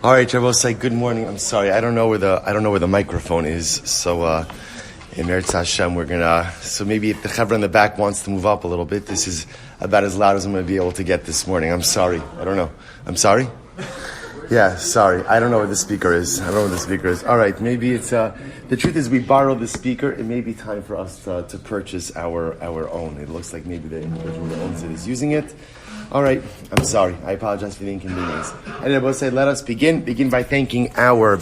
All right, Jerome, say good morning. I'm sorry, I don't know where the microphone is. So in Eretz Hashem, we're gonna. So maybe if the Chevra in the back wants to move up a little bit, this is about as loud as I'm going to be able to get this morning. I'm sorry. I don't know. I'm sorry. Yeah, sorry. I don't know where the speaker is. All right, maybe it's. The truth is, we borrowed the speaker. It may be time for us to purchase our own. It looks like maybe the individual who owns it is using it. All right, I'm sorry. I apologize for the inconvenience. And I will say, let us begin by thanking our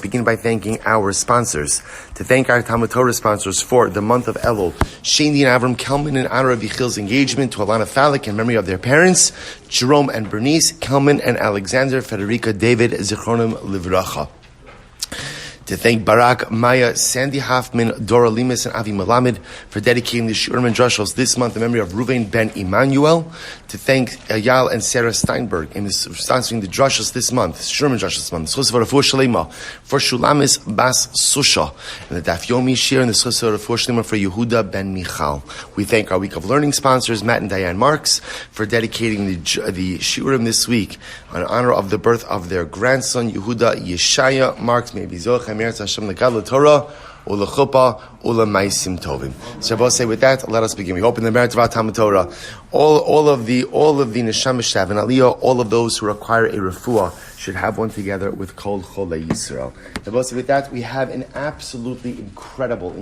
sponsors. To thank our TALMUD TORAH sponsors for the month of Elul, Shaindy and Avraham Kelman in honor of Yechiel's engagement, to Ilana Falick in memory of their parents, Jerome and Bernice, Kelman and Alexander, Friderica, David, Zichronim Livracha. To thank Barak, Maia, Sandy Hoffman, Dora, Lemus, and Avi Melamed for dedicating the Shiur and drushos this month in memory of Reuven ben Emanuel. To thank Ayal Sara Steinberg in sponsoring the drushos this month, Shiur and drushos this month, the zechus for refuah shelema for Shulamis bas Susha, and the Daf Yomi Shiur and the zechus for refuah shelema for Yehuda ben Michal. We thank our Week of Learning sponsors, Matt and Diane Marks, for dedicating the Shiurim this week in honor of the birth of their grandson, Yehuda Yeshaya Marks. May be Zoch Hashem leGadol TORAH ulechuppah ulemaisim tovim. So I will say with that, let us begin. We open the merit of our TALMUD TORAH. All of the neshama shav and Elya, all of those who require a refuah should have one together with Kol Cholei Yisrael. So I will say with that, we have an absolutely incredible.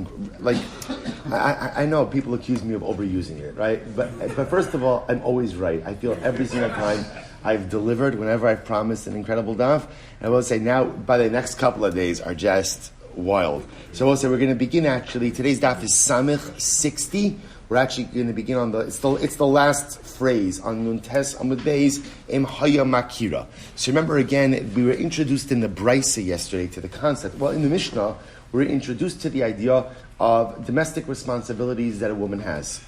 I know people accuse me of overusing it, right? But first of all, I'm always right. I feel every single time I've delivered whenever I've promised an incredible daf. And I will say now, by the next couple of days, are just wild. So I will say we're going to begin actually. Today's daf is Samich 60. We're actually going to begin on it's the last phrase on Nuntes Amud Beis Em Haya Makira. So remember again, we were introduced in the Brisa yesterday to the concept. Well, in the Mishnah, we were introduced to the idea of domestic responsibilities that a woman has.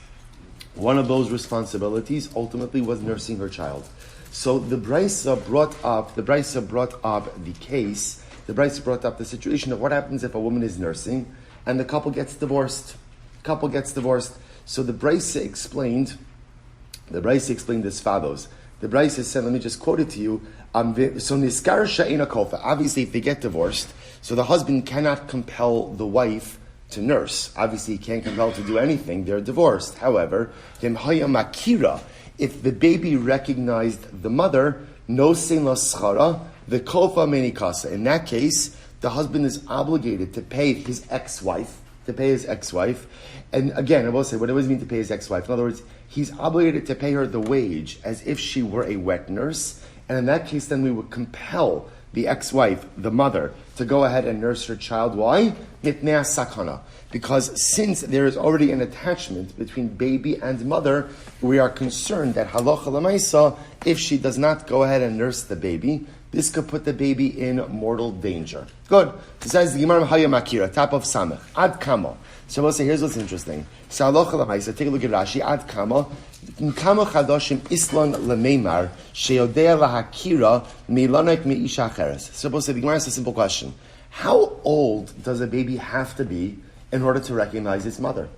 One of those responsibilities ultimately was nursing her child. So the Brisa brought up the case. The Brisa brought up the situation of what happens if a woman is nursing and the couple gets divorced. So the Brisa explained as follows. The Brisa said, let me just quote it to you. So niskar she'ena kofa. Obviously, if they get divorced, so the husband cannot compel the wife to nurse. Obviously, he can't compel to do anything. They're divorced. However, haya makira. If the baby recognized the mother, no sein la schara, the kofa menikasa. In that case, the husband is obligated to pay his ex-wife. And again, I will say, what does it mean to pay his ex-wife? In other words, he's obligated to pay her the wage as if she were a wet nurse. And in that case, then we would compel the ex-wife, the mother, to go ahead and nurse her child. Why? Mitnei sakana. Because since there is already an attachment between baby and mother, we are concerned that halacha l'maisa, if she does not go ahead and nurse the baby, this could put the baby in mortal danger. Good. It says the Gemara Haya Makira, top of Samech. Ad Kama. So we'll say, here's what's interesting. So halacha l'maisa, take a look at Rashi. Ad Kama. Kama chadashim islan lemeimar sheodea lahakira meilanek meisha acheres. So we'll say, the Gemara has a simple question. How old does a baby have to be in order to recognize its mother?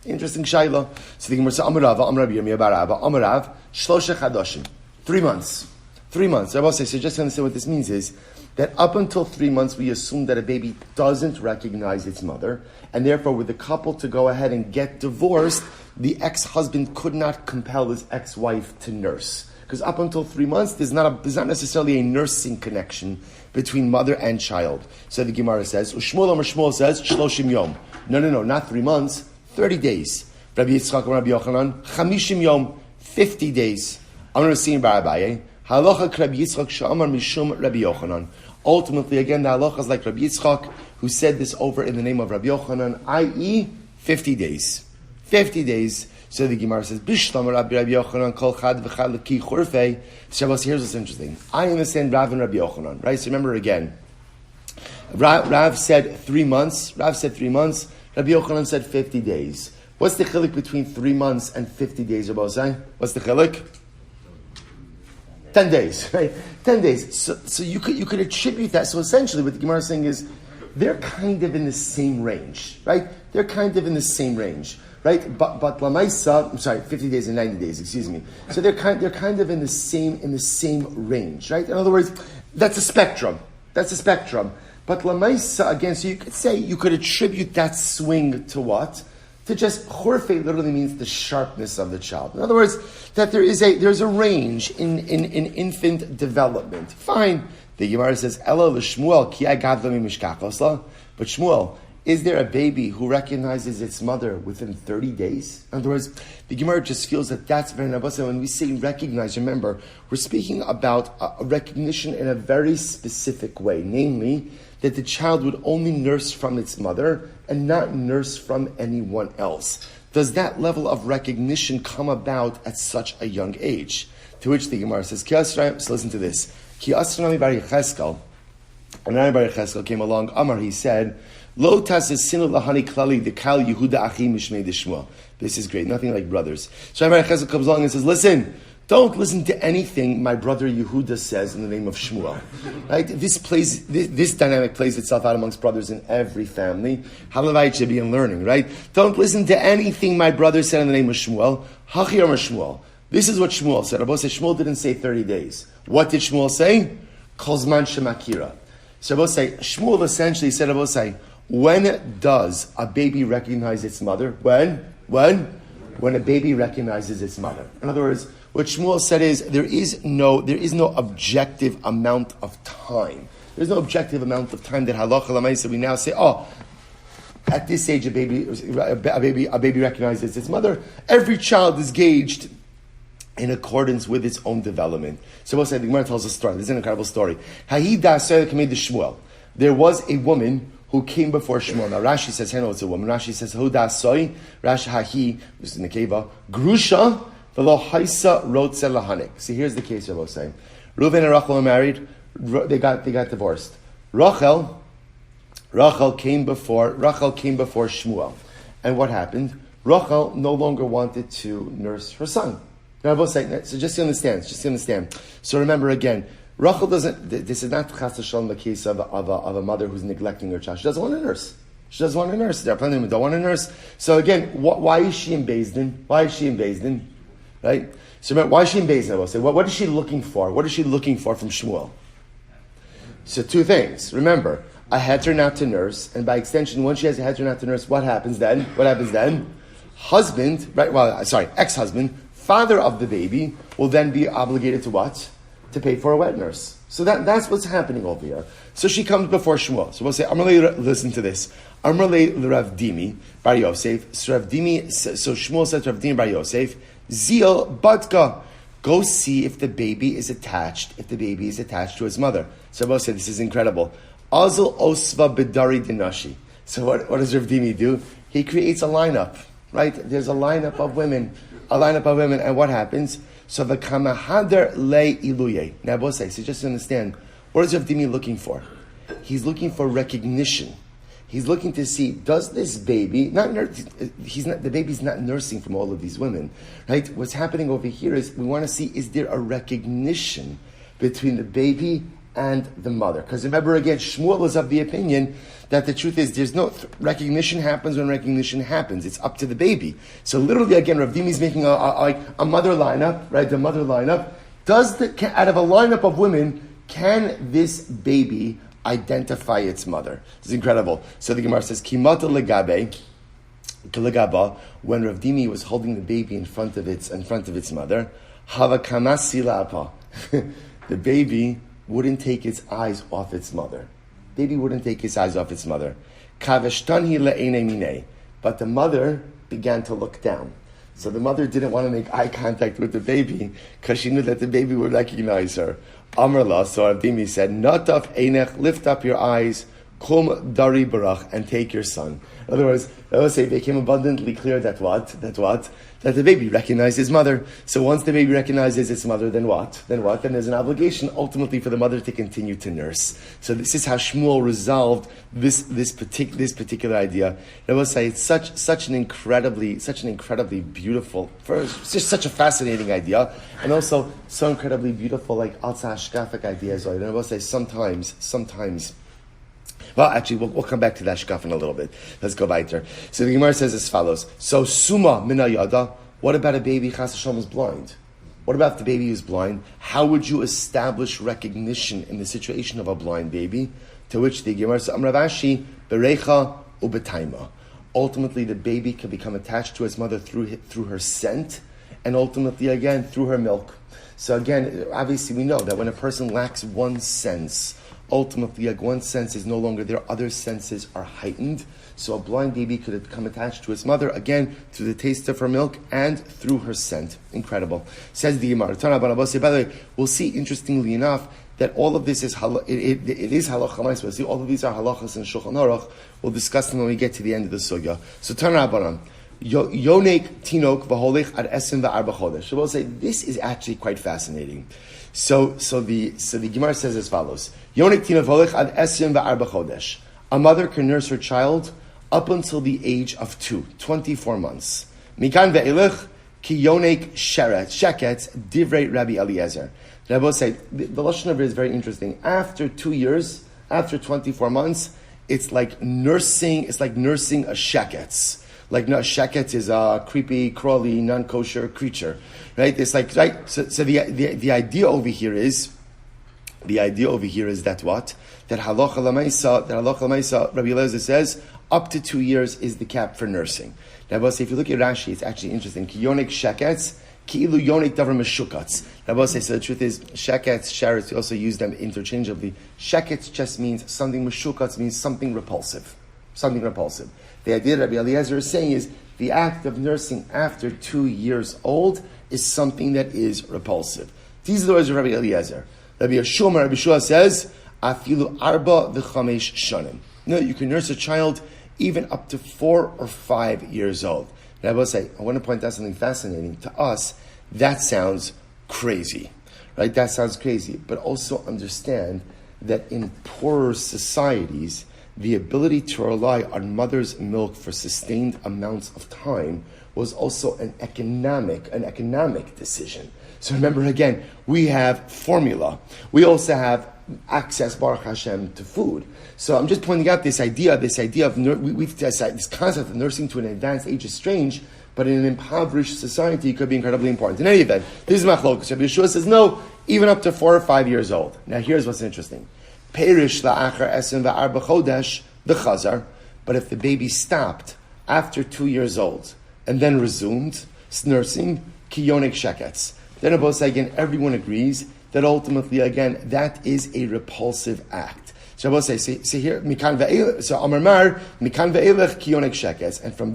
Interesting shayla. So the Gemara says, Amarav, Amarav Yirmiyah Barabba, Amarav, Shlosha Chadashim. 3 months. I will say, so just to understand what this means is that up until 3 months, we assume that a baby doesn't recognize its mother, and therefore, with the couple to go ahead and get divorced, the ex-husband could not compel his ex-wife to nurse. Because up until 3 months, there's not necessarily a nursing connection between mother and child. So the Gemara says, Shmuel says, Shloshim Yom. No, not 3 months, 30 days. Rabbi Yitzchak and Rabbi Yochanan, Chamishim Yom, 50 days. I'm going to see in Barabaye. Halacha Rabbi Yitzchak Sha'amar Mishum Rabbi Yochanan. Ultimately, again, the halacha is like Rabbi Yitzchak, who said this over in the name of Rabbi Yochanan, i.e., 50 days. 50 days. So the Gemara says, Bishlam Rabbi Yochanan Kol Chad V'Chad L'Ki Churfei. Shabbos, here's what's interesting. I understand Rav and Rabbi Yochanan, right? So remember again, Rav said 3 months. Rabbi Yochanan said 50 days. What's the chiluk between 3 months and 50 days, Rabbi? What's the chiluk? 10 days, right? 10 days. So you could attribute that. So essentially what the Gemara is saying is they're kind of in the same range, right? Right? But Lamaisa, I'm sorry, 50 days and 90 days, excuse me. So they're kind of in the same range, right? In other words, that's a spectrum. That's a spectrum. But lamaisa, again, so you could attribute that swing to what? To just chorfe literally means the sharpness of the child. In other words, that there's a range in infant development. Fine. The Gemara says, Ela l'Shmuel ki agadla mimishkachosla. But Shmuel, is there a baby who recognizes its mother within 30 days? In other words, the Gemara just feels that that's very nabasa. When we say recognize, remember, we're speaking about a recognition in a very specific way, namely, that the child would only nurse from its mother and not nurse from anyone else. Does that level of recognition come about at such a young age? To which the Gemara says, so listen to this. Ki asranami bar Yecheskel, and Bar Yecheskel came along, Amar, he said, Lo tasesinu lahani klali dekal Yehuda achi mishmei deshmuel. This is great, nothing like brothers. So Bar Yecheskel comes along and says, listen, don't listen to anything my brother Yehuda says in the name of Shmuel. Right? This dynamic plays itself out amongst brothers in every family. Halavai should be in learning, right? Don't listen to anything my brother said in the name of Shmuel. Hachi Amar Shmuel. This is what Shmuel said. Rabbi said Shmuel didn't say 30 days. What did Shmuel say? Kozman shemakira. So Rabbi say Shmuel essentially said, Rabbi say, when does a baby recognize its mother? When a baby recognizes its mother. In other words, what Shmuel said is there is no objective amount of time. There's no objective amount of time that halacha l'maisa we now say, at this age a baby recognizes its mother. Every child is gauged in accordance with its own development. So we'll say the Gemara tells a story. This is an incredible story. There was a woman who came before Shmuel. Now Rashi says, hey, no, it's a woman. Rashi says, Huda soy, Rashi hahi, this is in the Keva, Grusha, velo haisa rotze lahanik. See, here's the case, Rabbi saying. Reuven and Rachel are married, they got divorced. Rachel came before Shmuel. And what happened? Rachel no longer wanted to nurse her son. Now, Rabbi saying, so just to understand. So remember again, Rachel doesn't, this is not chas v'shalom the case of a mother who's neglecting her child. She doesn't want to nurse. There are plenty of women who don't want to nurse. So again, why is she in Beis Din? Right? So remember, why is she in Beis Din? I will say, what is she looking for? What is she looking for from Shmuel? So two things. Remember, a heter not to nurse, and by extension, once she has a heter not to nurse, what happens then? Ex-husband, father of the baby, will then be obligated to what? To pay for a wet nurse. So that's what's happening over here. So she comes before Shmuel. So we'll say, listen to this. Amrle l'Rav Dimi bar Yosef. So Shmuel said to Rav Dimi bar Yosef, Zil Batka, go see if the baby is attached to his mother. So we'll say, this is incredible. Azul osva bedari dinashi. So what does Rav Dimi do? He creates a lineup, right? There's a lineup of women, and what happens? So the kamahader le iluye. Now, both say, so just to understand, what is Rav Dimi looking for? He's looking for recognition. He's looking to see, does this baby, the baby's not nursing from all of these women, right? What's happening over here is, we want to see, is there a recognition between the baby and the mother? Because remember again, Shmuel is of the opinion that the truth is, there's no, recognition happens when recognition happens. It's up to the baby. So literally again, Rav Dimi is making a mother lineup, right? The mother lineup. Out of a lineup of women, can this baby identify its mother? It's incredible. So the Gemara says, Kimata legaba, when Rav Dimi was holding the baby in front of its mother, Havakamasila apa. The baby wouldn't take its eyes off its mother. Kaveshtanhi le'ene mine. But the mother began to look down. So the mother didn't want to make eye contact with the baby because she knew that the baby would recognize her. Amrla, so Avdimi said, Nataf einech, lift up your eyes, kum dari Barak, and take your son. In other words, it became abundantly clear that the baby recognized his mother. So once the baby recognizes its mother, then what? Then there's an obligation ultimately for the mother to continue to nurse. So this is how Shmuel resolved this particular idea. I will say it's such an incredibly beautiful, it's just such a fascinating idea, and also so incredibly beautiful, like alza hashkafic ideas. And I will say sometimes. Well, actually, we'll come back to that shkaf in a little bit. Let's go weiter. So the Gemara says as follows. So, suma mina yada, what about a baby chas v'shalom is blind? What about if the baby is blind? How would you establish recognition in the situation of a blind baby? To which the Gemara says, Amravashi, Berecha ubetaima. Ultimately, the baby can become attached to his mother through her scent, and ultimately, again, through her milk. So again, obviously we know that when a person lacks one sense, ultimately, like one sense is no longer there, other senses are heightened. So a blind baby could become attached to his mother, again, through the taste of her milk and through her scent. Incredible. Says the Gemara. By the way, we'll see, interestingly enough, that all of this is it is halacha. We'll see all of these are halachas in Shulchan Aruch. We'll discuss them when we get to the end of the sugya. So Tana Rabbanan. Yonek tinok v'holech ad esim v'arba chodesh. So we'll say this is actually quite fascinating. So the Gemara says as follows: Yonek tinok v'holech ad esim v'arba chodesh. A mother can nurse her child up until the age of 24 months. Mikan ve'elech ki yonek sheket divrei Rabbi Eliezer. Rabbi will say the lashon of it is very interesting. After 2 years, after 24 months, it's like nursing. It's like nursing a sheket. Like no, sheket is a creepy, crawly, non-kosher creature, right? It's like right. So the idea over here is that what? That halacha l'maisa, Rabbi Eliezer says up to 2 years is the cap for nursing. Now, if you look at Rashi, it's actually interesting. Ki yonik sheketz, ki ilu yonik davar meshukatz. Rabbi say, so the truth is, sheketz, sharets, we also use them interchangeably. Sheketz just means something, meshukatz means something repulsive. Something repulsive. The idea that Rabbi Eliezer is saying is the act of nursing after 2 years old is something that is repulsive. These are the words of Rabbi Eliezer. Rabbi Yeshua says, afilu arba v'chamesh shanim. No, you can nurse a child even up to 4 or 5 years old. And I will say, I want to point out something fascinating. To us, that sounds crazy, right? That sounds crazy. But also understand that in poorer societies, the ability to rely on mother's milk for sustained amounts of time was also an economic decision. So remember again, we have formula. We also have access, Baruch Hashem, to food. So I'm just pointing out this idea of this concept of nursing to an advanced age is strange, but in an impoverished society it could be incredibly important. In any event, this is machlokus. Rabbi Yeshua says no, even up to 4 or 5 years old. Now here's what's interesting. Perish la'achar esim va'arba chodesh v'chazar. But if the baby stopped after 2 years old and then resumed nursing, ki yonik sheketz. Then above again, everyone agrees that ultimately, again, that is a repulsive act. So I will say here, mikan ve'elech, so Amar Mar, mikan ve'elech ki yonik sheketz. And from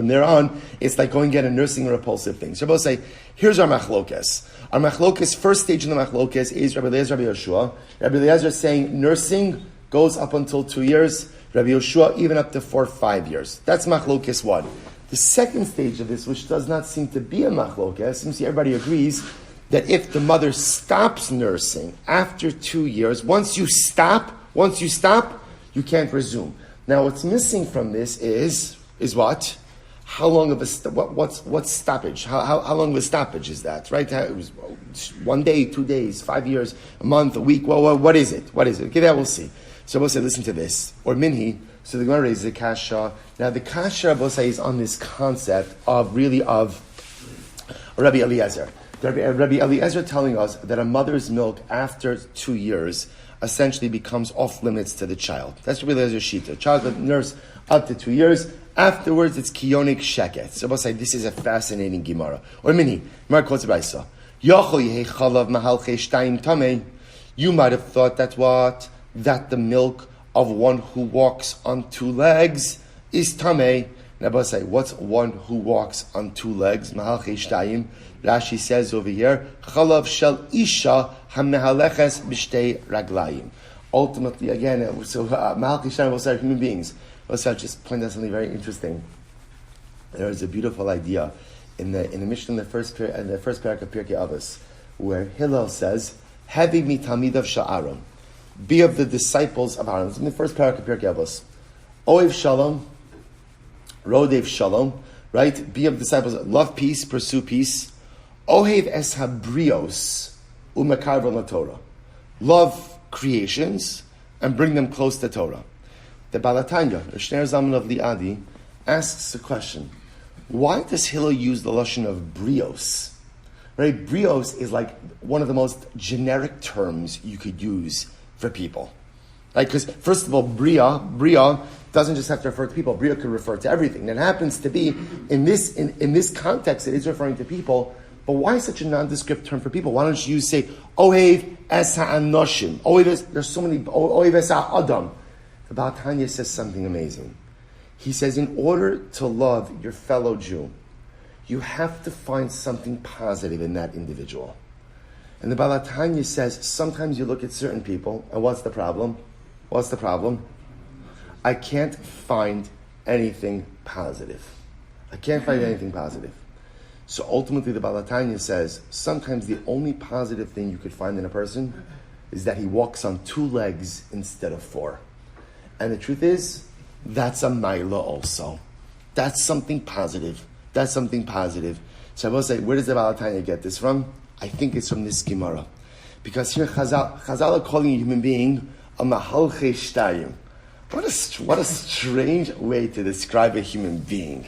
there on, it's like going get a nursing repulsive thing. So I will say, here's our machlokes. Our machlokes, first stage in the machlokes is Rabbi Eliezer, Rabbi Yeshua. Rabbi Eliezer is saying nursing goes up until 2 years. Rabbi Yeshua even up to 4 or 5 years. That's machlokes 1. The second stage of this, which does not seem to be a machlokes, seems to everybody agrees that if the mother stops nursing after 2 years, once you stop, you can't resume. Now, what's missing from this is what? How long of a what's stoppage? How long of a stoppage is that? Right? It was 1 day, 2 days, 5 years, a month, a week. Well, what is it? Okay, that we'll see. So we'll say, listen to this. Or minhi. So the Gemara raises a kasha. Now the kasha, we'll say, is on this concept of Rabbi Eliezer. Rabbi Eliezer telling us that a mother's milk after 2 years essentially becomes off limits to the child. That's Rabbi Eliezer's shita. Child can nurse up to 2 years. Afterwards, it's kiyonik sheket. So we'll say this is a fascinating Gemara. Or mini. Gemara quotes Raisa. You might have thought that what? That the milk of one who walks on 2 legs is tamei. Now, say, what's one who walks on 2 legs? Rashi says over here, chalav shel isha hamehaleches b'shtei raglayim. Ultimately, again, so mahalchi shtayim will say human beings. I'll just point out something very interesting. There is a beautiful idea in the Mishnah in the first parak of Pirkei Avos, where Hillel says, "Hevi mitamidav sha'aron." Be of the disciples of Aaron. It's in the first parak of Pirkei Avos. Oev shalom, rodev shalom, right? Be of disciples, love peace, pursue peace. Ohev es habrios umekarvan laTorah. Love creations and bring them close to Torah. The Balatanya, the Shner Zaman of Liadi, asks the question: why does Hillel use the lashon of brios? Right? Brios is like one of the most generic terms you could use for people. Right? Because first of all, bria doesn't just have to refer to people. Bria could refer to everything. And it happens to be, in this context, it is referring to people. But why such a nondescript term for people? Why don't you say, Ohev es ha'anoshim? There's so many, Ohev es ha'adam. The Baal Tanya says something amazing. He says, in order to love your fellow Jew, you have to find something positive in that individual. And the Baal Tanya says, sometimes you look at certain people, and what's the problem? What's the problem? I can't find anything positive. I can't find anything positive. So ultimately the Baal Tanya says, sometimes the only positive thing you could find in a person is that he walks on 2 legs instead of 4. And the truth is, that's a maila also. That's something positive. That's something positive. So I will say, where does the Baal Tanya get this from? I think it's from this Gemara. Because here Chazal are calling a human being a mahalche shtayim. What a strange way to describe a human being.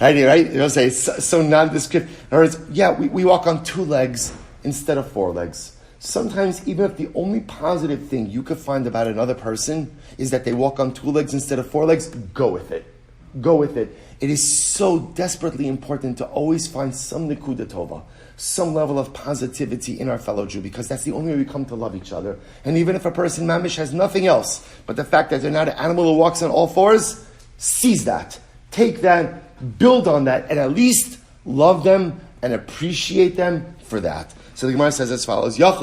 Right? You'll say it's so nondescript. In other words, yeah, we walk on 2 legs instead of 4 legs. Sometimes, even if the only positive thing you could find about another person is that they walk on 2 legs instead of 4 legs, go with it. Go with it. It is so desperately important to always find some nekuda tova, some level of positivity in our fellow Jew, because that's the only way we come to love each other. And even if a person, mamish, has nothing else, but the fact that they're not an animal who walks on all 4s, seize that. Take that, build on that, and at least love them and appreciate them for that. So the Gemara says as follows, we'll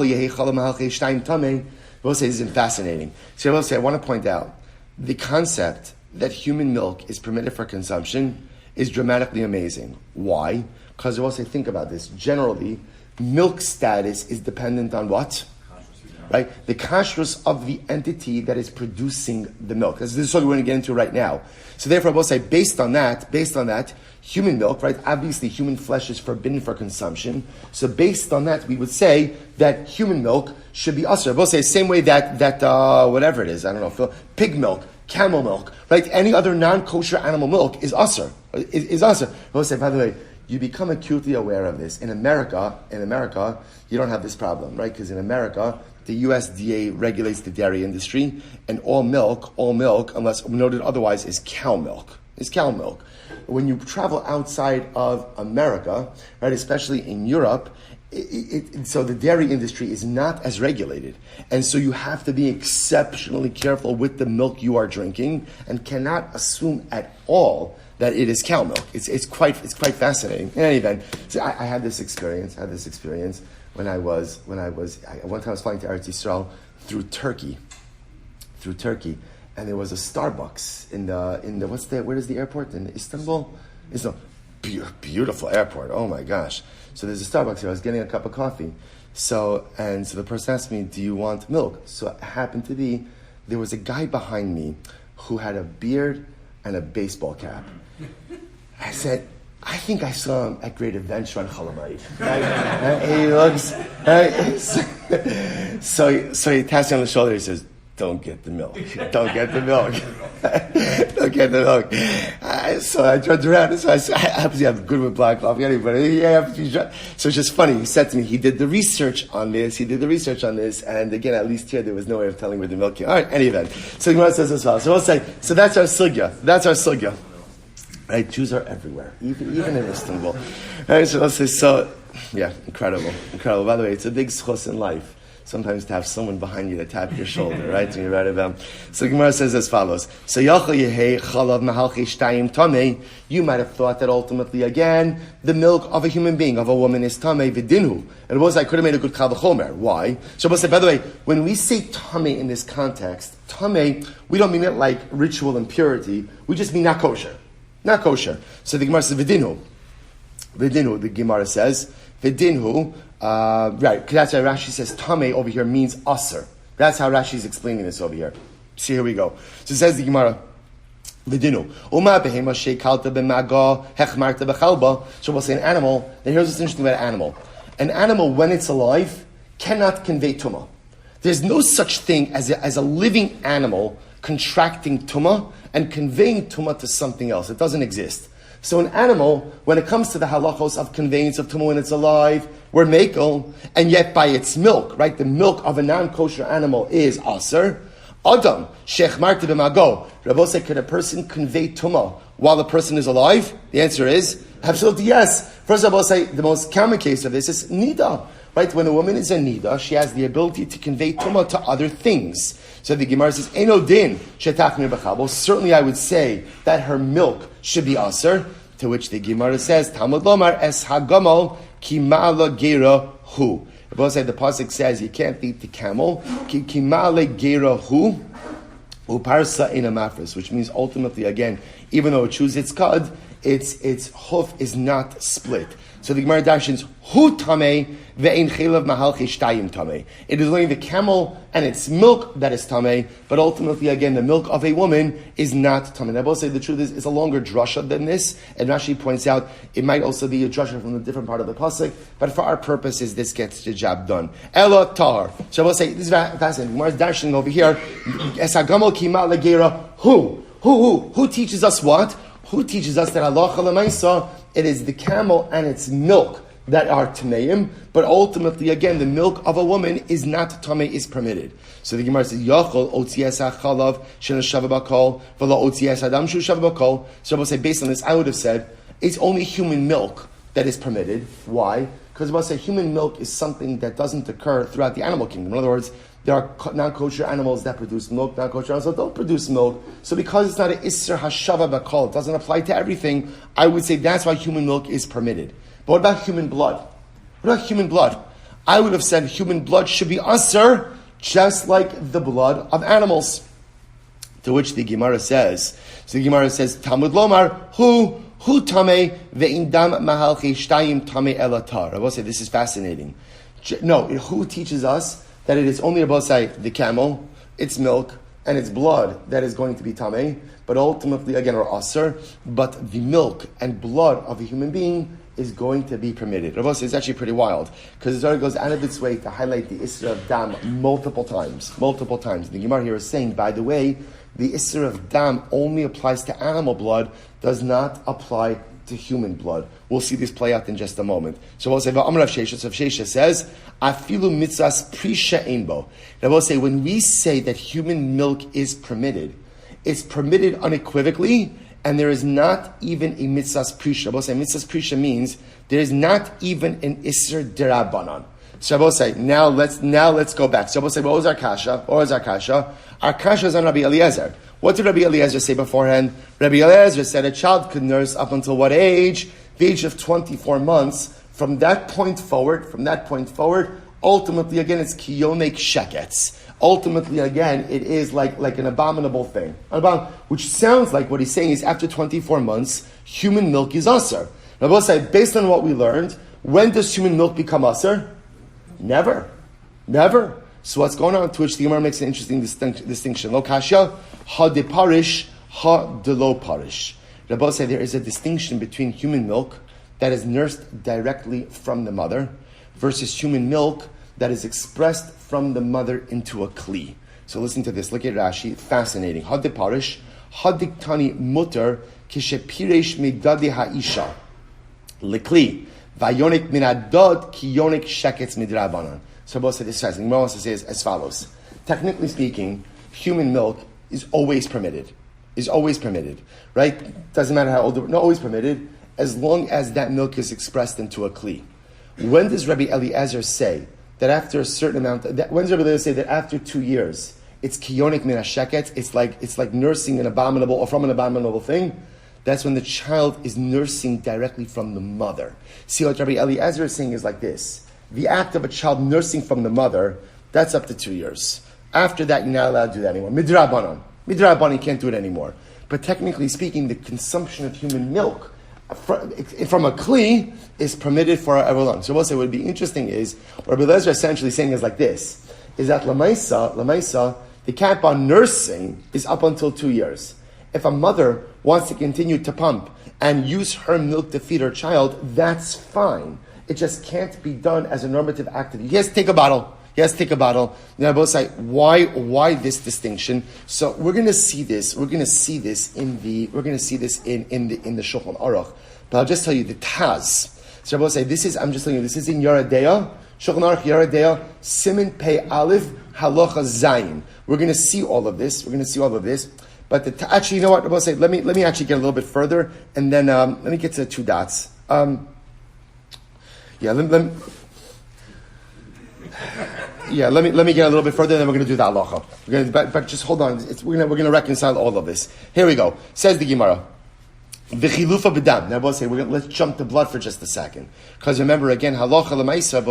say this is fascinating. So I will say, I want to point out, the concept that human milk is permitted for consumption is dramatically amazing. Why? Because I will say, think about this. Generally, milk status is dependent on what? Right? The kashrus of the entity that is producing the milk. This is what we're going to get into right now. So therefore, I will say, based on that, human milk, right? Obviously, human flesh is forbidden for consumption. So based on that, we would say that human milk should be usher. I will say, same way that whatever it is, I don't know, pig milk, camel milk, right? Any other non-kosher animal milk is usher. Is usher. I will say, by the way, you become acutely aware of this. In America, you don't have this problem, right? Because in America, the USDA regulates the dairy industry, and all milk, unless noted otherwise, is cow milk. When you travel outside of America, right, especially in Europe, so the dairy industry is not as regulated. And so you have to be exceptionally careful with the milk you are drinking and cannot assume at all that it is cow milk. It's quite fascinating. In any event, so I had this experience when I was one time I was flying to Eretz Yisrael through Turkey, and there was a Starbucks in the where is the airport in Istanbul? It's a beautiful airport. Oh my gosh! So there's a Starbucks here. I was getting a cup of coffee. So the person asked me, "Do you want milk?" So it happened to be there was a guy behind me who had a beard and a baseball cap. I said, I think I saw him at Great Adventure on Chalamayit. And he looks, so he taps me on the shoulder. He says, "Don't get the milk. Don't get the milk. Don't get the milk." So I turned around. So I happen to have good with black coffee. Anybody? So it's just funny. He said to me, he did the research on this. And again, at least here, there was no way of telling where the milk came. All right, any event. So the Gemara says as well. So we'll say, so that's our sugya. Right, Jews are everywhere, even in Istanbul. Right, so let's say, incredible. By the way, it's a big zechus in life sometimes to have someone behind you to tap your shoulder, right? So you're right about. So Gemara says as follows. So you might have thought that ultimately, again, the milk of a human being, of a woman, is tamei v'dinhu. And it was, I could have made a good kal v'chomer. Why? So we'll say, by the way, when we say tamei in this context, tamei, we don't mean it like ritual impurity. We just mean not kosher. Not kosher. So the Gemara says, V'dinhu, the Gemara says, V'dinhu, right, because that's why Rashi says, Tamei over here means aser. That's how Rashi is explaining this over here. See, here we go. So it says the Gemara, V'dinhu, Uma behema shekalta b'maga hechmarta b'chalba. So we'll say an animal, and here's what's interesting about an animal. An animal, when it's alive, cannot convey tumah. There's no such thing as a living animal contracting tumah and conveying tumah to something else. It doesn't exist. So an animal, when it comes to the halachos of conveyance of tumah when it's alive, we're mekel, and yet by its milk, right, the milk of a non-kosher animal is aser. Adam, shech marti b'mago. Rabbi said, could a person convey tumah while the person is alive? The answer is absolutely yes. First of all, say the most common case of this is nida. Right, when a woman is a nida, she has the ability to convey tumah to other things. So the Gemara says, "Eno din shetachmir b'chabos." Certainly, I would say that her milk should be aser. To which the Gemara says, "Talmud lomar es hagamal kimala gera hu." The pasuk says you can't eat the camel. Kimala gera hu uparsa in a mafris, which means ultimately, again, even though it chews its cud, its hoof is not split. So the Gemara dashes, hu tameh ve'ein chelav mahalchi shtayim tameh. It is only the camel and its milk that is tameh, but ultimately, again, the milk of a woman is not tameh. I will say the truth is, it's a longer drasha than this, and Rashi points out it might also be a drasha from a different part of the pasuk, but for our purposes, this gets the job done. Ela tar. So I will say, this is fascinating. The Gemara is dashing over here, esagamol kima legera, who teaches us what? Who teaches us that halacha l'maisa, it is the camel and its milk that are tameim, but ultimately, again, the milk of a woman is not tamei, is permitted. So the Gemara says, Yachol otzies hachalav sheneshava bakol v'lo otzies adam shushava bakol. So I will say, based on this, I would have said, it's only human milk that is permitted. Why? Because I will say, human milk is something that doesn't occur throughout the animal kingdom. In other words, there are non-kosher animals that produce milk, non-kosher animals that don't produce milk. So because it's not an isser hashava bakol, it doesn't apply to everything, I would say that's why human milk is permitted. But what about human blood? What about human blood? I would have said human blood should be asr, just like the blood of animals. To which the Gemara says, Talmud lomar, hu tameh ve'in dam mahalchi shtayim tameh elatar. I will say this is fascinating. No, who teaches us that it is only about, say, the camel, its milk, and its blood that is going to be tameh, but ultimately, again, or aser, but the milk and blood of a human being is going to be permitted. Rav says it's actually pretty wild, because the Torah goes out of its way to highlight the Isra of Dam multiple times. The Gemara here is saying, by the way, the Isra of Dam only applies to animal blood, does not apply to human blood. We'll see this play out in just a moment. So we'll say, Amar Rav Shesha. So Rav Shesha says, Afilu mitzvahs prisha einbo. Now we'll say, when we say that human milk is permitted, it's permitted unequivocally, and there is not even a mitzvahs prisha. We'll say mitzvahs prisha means there is not even an isser derabanan. So we'll say, now let's go back. So we'll say, what was our kasha? Our kasha is on Rabbi Eliezer. What did Rabbi Eliezer say beforehand? Rabbi Eliezer said a child could nurse up until what age? The age of 24 months. From that point forward, ultimately, again, it's kiyonek shekets. Ultimately, again, it is like an abominable thing. Which sounds like what he's saying is after 24 months, human milk is asr. Now, we'll say, based on what we learned, when does human milk become asr? Never. So what's going on? To which the Gemara makes an interesting distinction. Lo kasha, ha de parish, ha de lo parish. Rabbi say there is a distinction between human milk that is nursed directly from the mother versus human milk that is expressed from the mother into a kli. So listen to this. Look at Rashi. Fascinating. Ha de parish, ha diktani mutter kishe piresh midadi ha'isha lekli vayonik minadod kiyonik sheketz midrabanan. So both said this fast. The Gemara wants to say as follows. Technically speaking, human milk is always permitted. Right? Doesn't matter how old, no, always permitted, as long as that milk is expressed into a kli. When does Rabbi Eliezer say that after a certain amount, when does Rabbi Eliezer say that after 2 years, it's kiyonik min hasheket, it's like nursing an abominable, or from an abominable thing? That's when the child is nursing directly from the mother. See, what Rabbi Eliezer is saying is like this. The act of a child nursing from the mother, that's up to 2 years. After that, you're not allowed to do that anymore. Midrabanan, you can't do it anymore. But technically speaking, the consumption of human milk from a kli is permitted for however long. So we'll say what would be interesting is, what Rabbi Eliezer is essentially saying is like this, is that lamaisa, the cap on nursing is up until 2 years. If a mother wants to continue to pump and use her milk to feed her child, that's fine. It just can't be done as a normative activity. He has to take a bottle. He has to take a bottle. Now, both say why this distinction? So we're going to see this. We're going to see this in the Shulchan Aruch. But I'll just tell you the Taz. So both say this is. I'm just telling you this is in Yeridea. Shulchan Aruch Yeridea Simin Pei Aleph Halacha Zayin. We're going to see all of this. But actually, you know what? I will say, let me actually get a little bit further, and then let me get to the two dots. Let me get a little bit further, and then we're going to do the halacha. But just hold on. We're going to reconcile all of this. Here we go. Says the Gemara. V'chilufa b'dam. Now, let's jump to blood for just a second, because remember again, halacha l'maisa.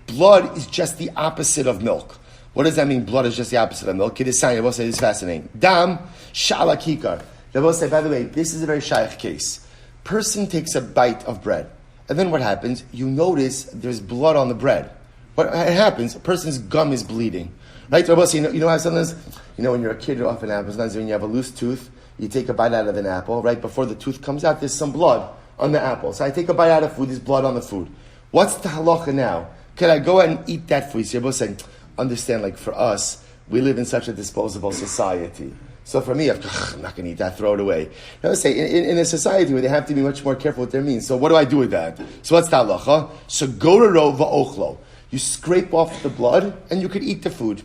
Blood is just the opposite of milk. What does that mean? Blood is just the opposite of milk. It is sign. This is fascinating. Dam shala kikar. By the way, this is a very shaykh case. Person takes a bite of bread, and then what happens? You notice there's blood on the bread. What happens? A person's gum is bleeding, right? You know how sometimes, when you're a kid, it often happens. Sometimes when you have a loose tooth, you take a bite out of an apple, right? Before the tooth comes out, there's some blood on the apple. So I take a bite out of food, there's blood on the food. What's the halacha now? Can I go ahead and eat that food? So you're both saying, understand, like for us, we live in such a disposable society. So for me, I'm not going to eat that, throw it away. I would say, in a society where they have to be much more careful with their means. So what do I do with that? So what's the halacha? So go to va'ochlo. You scrape off the blood, and you could eat the food.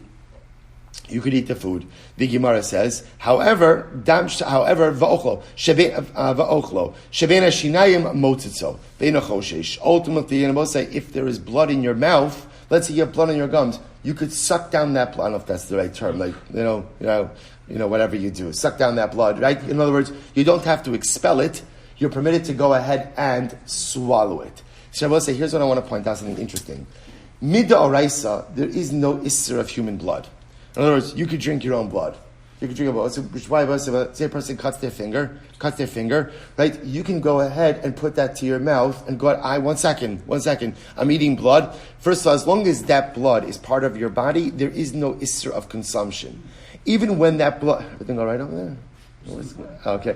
The Gemara says, however, va'ochlo, va'ochlo, shevena shinayim motzitzo, ve'ena choshesh. Ultimately, and we'll say, if there is blood in your mouth, let's say you have blood in your gums, you could suck down that blood. I don't know if that's the right term, whatever you do, suck down that blood, right? In other words, you don't have to expel it. You're permitted to go ahead and swallow it. So I will say, here's what I want to point out, something interesting. Midda oraisa, there is no isser of human blood. In other words, you could drink your own blood. Which is why, say a person cuts their finger, right? You can go ahead and put that to your mouth and go, one second, I'm eating blood. First of all, as long as that blood is part of your body, there is no isser of consumption. Even when that blood, everything all right over there? Okay.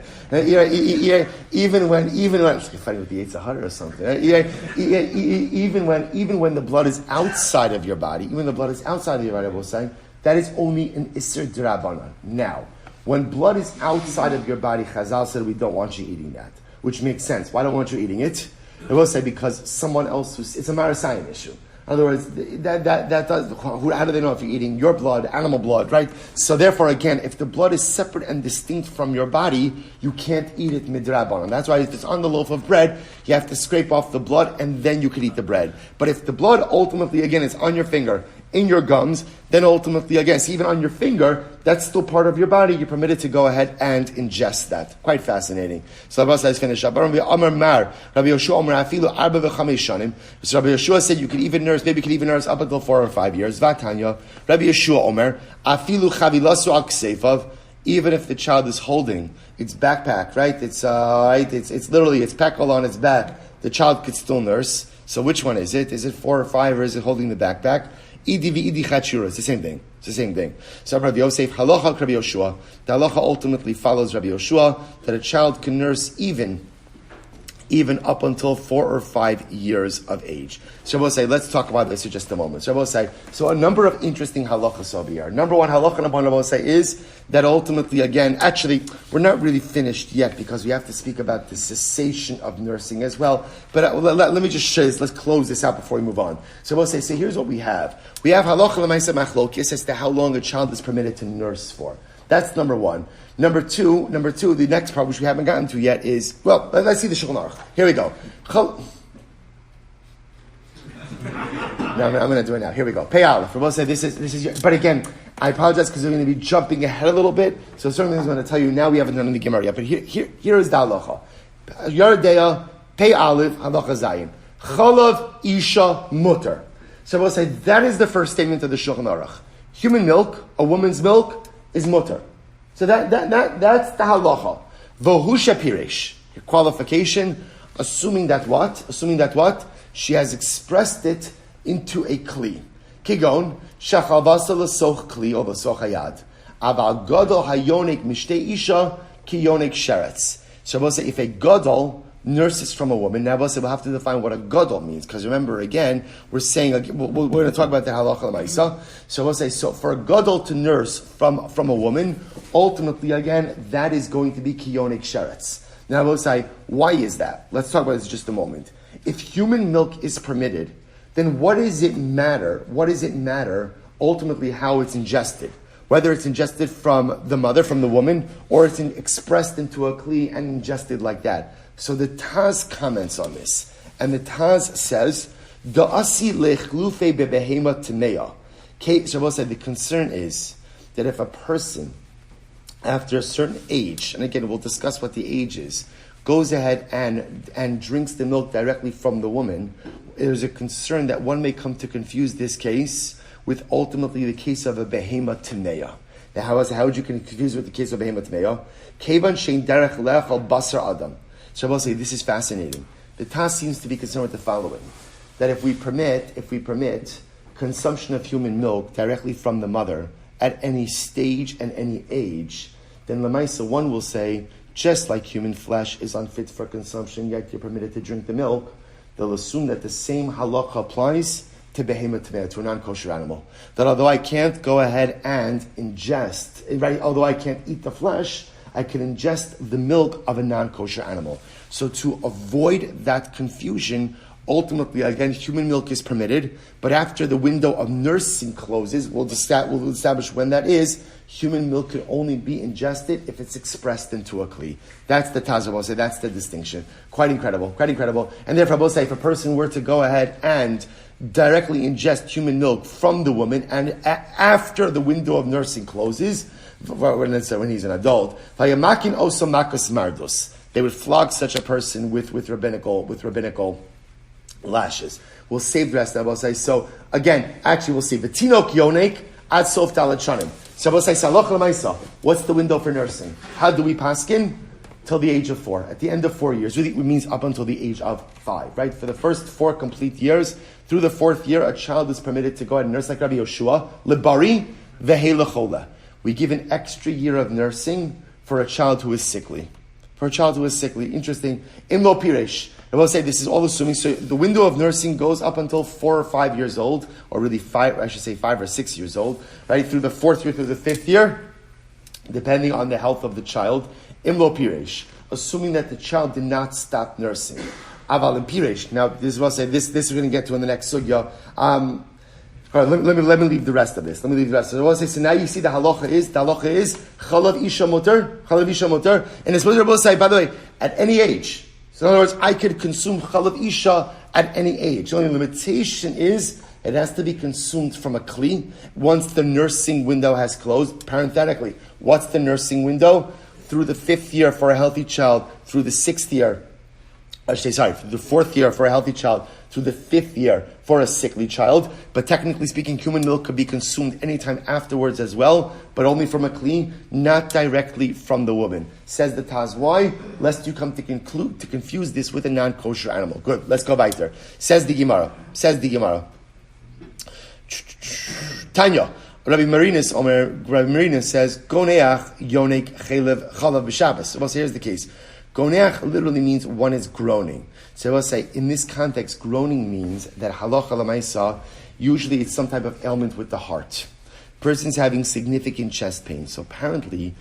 Even when it's fighting with the Yitzhahara or something. Even when the blood is outside of your body, I will say, that is only an Isser D'Rabbanan. Now, when blood is outside of your body, Chazal said we don't want you eating that, which makes sense. Why don't want you eating it? I will say because someone else it's a Marasayim issue. In other words, that does. How do they know if you're eating your blood, animal blood, right? So therefore, again, if the blood is separate and distinct from your body, you can't eat it midrabanan. That's why if it's on the loaf of bread, you have to scrape off the blood and then you could eat the bread. But if the blood ultimately, again, is on your finger, in your gums, then ultimately, again, so even on your finger, that's still part of your body. You're permitted to go ahead and ingest that. Quite fascinating. So Rabbi says, finish up. Rabbi Yeshua said you could even nurse, maybe you could even nurse up until 4 or 5 years. Vatanya. Rabbi Yeshua Omer, afilu chavilasu al kseifav, even if the child is holding its backpack, right? It's literally, it's pekal on its back. The child could still nurse. So which one is it? Is it 4 or 5 or is it holding the backpack? Idi v'idi chachura. It's the same thing. So Rabbi Yosef, halacha Rabbi Yoshua. The halacha ultimately follows Rabbi Yoshua that a child can nurse even up until 4 or 5 years of age. So we'll say, let's talk about this in just a moment. So we'll say, so a number of interesting halachas over here. Number one halacha number we'll say is that ultimately, again, actually, we're not really finished yet because we have to speak about the cessation of nursing as well. But let me just show this. Let's close this out before we move on. So we'll say, here's what we have. We have halacha l'maisa machlokis as to how long a child is permitted to nurse for. That's number one. Number two, the next part, which we haven't gotten to yet, is, well, let's see the Shulchan Aruch. Here we go. No, I'm going to do it now. Here we go. Pei Aleph. We'll say this is. But again, I apologize because we're going to be jumping ahead a little bit. So certainly I'm going to tell you now. We haven't done the Gemara yet. But here is the halacha. Yeridea Pei Aleph halacha Zayin. Chalav Isha Mutter. So we'll say that is the first statement of the Shulchan Aruch. Human milk, a woman's milk, is mutter. So that's the halacha. Vohu shapirish. Your qualification, assuming that what? She has expressed it into a kli. Kigon, shachavasa l'soch kli o l'soch hayad. Aval gadol hayonik mishtei isha ki yonik sheretz. So we'll say if a gadol nurses from a woman. Now, we'll have to define what a gadol means, because remember, again, we're saying, we're going to talk about the halacha l'maisa. So we'll say, so for a gadol to nurse from a woman, ultimately, again, that is going to be kiyonik sheretz. Now, we'll say, why is that? Let's talk about this just a moment. If human milk is permitted, then what does it matter? What does it matter, ultimately, how it's ingested? Whether it's ingested from the mother, from the woman, or it's expressed into a kli and ingested like that. So the Taz comments on this, and the Taz says, "Da'asi lechlufe bebehema tmeya." Shabbos said the concern is that if a person, after a certain age, and again we'll discuss what the age is, goes ahead and drinks the milk directly from the woman, there's a concern that one may come to confuse this case with ultimately the case of a behema tmeya. Now, how would you confuse with the case of behema tmeya? Kevan shein derech lechal basar adam. Shabbos say this is fascinating. The Taz seems to be concerned with the following: that if we permit consumption of human milk directly from the mother at any stage and any age, then Lamaisa one will say, just like human flesh is unfit for consumption, yet you're permitted to drink the milk, they'll assume that the same halacha applies to behema tmeya, to a non-kosher animal. That although I can't go ahead and ingest, right? Although I can't eat the flesh, I can ingest the milk of a non-kosher animal. So to avoid that confusion, ultimately, again, human milk is permitted, but after the window of nursing closes, we'll establish when that is. Human milk can only be ingested if it's expressed into a kli. That's the Taz, I'll say, that's the distinction. Quite incredible. And therefore, I will say, if a person were to go ahead and directly ingest human milk from the woman, and after the window of nursing closes, when he's an adult, they would flog such a person with rabbinical lashes. We'll save the rest of it. We'll say, so again, actually we'll see, V'tinok yonek ad sof dalet shanim. So we'll say, Salach l'maisa, what's the window for nursing? How do we paskin? Till the age of 4. At the end of 4 years, really it means up until the age of 5, right? For the first 4 complete years, through the 4th year, a child is permitted to go ahead and nurse like Rabbi Yoshua, lebari vehe lechola. We give an extra year of nursing for a child who is sickly. Interesting. Imlo piresh. I will say this is all assuming, so the window of nursing goes up until 4 or 5 years old, or really 5 or 6 years old, right? Through the 4th year, through the 5th year, depending on the health of the child. Imlo piresh, assuming that the child did not stop nursing. Aval and piresh. Now, this is what I say. This we're going to get to in the next sugya. All right, let me leave the rest of this. So I want to say, so now you see the halacha is chalav isha motor, and it's supposed to say, by the way, at any age. So in other words, I could consume chalav isha at any age. The only limitation is it has to be consumed from a kli once the nursing window has closed. Parenthetically, what's the nursing window? Through the 5th year for a healthy child, through the 6th year, through the 4th year for a healthy child, through the 5th year for a sickly child. But technically speaking, human milk could be consumed anytime afterwards as well, but only from a kli, not directly from the woman. Says the Taz. Why? Lest you come to confuse this with a non-kosher animal. Good. Let's go weiter. Says the Gemara. Tanya. Rabbi Bernice says, Goneach yonek chalav b'Shabbos. Well, so here's the case. Goneach literally means one is groaning. So I will say, in this context, groaning means that halacha l'maisa, usually it's some type of ailment with the heart. Person's having significant chest pain. So apparently,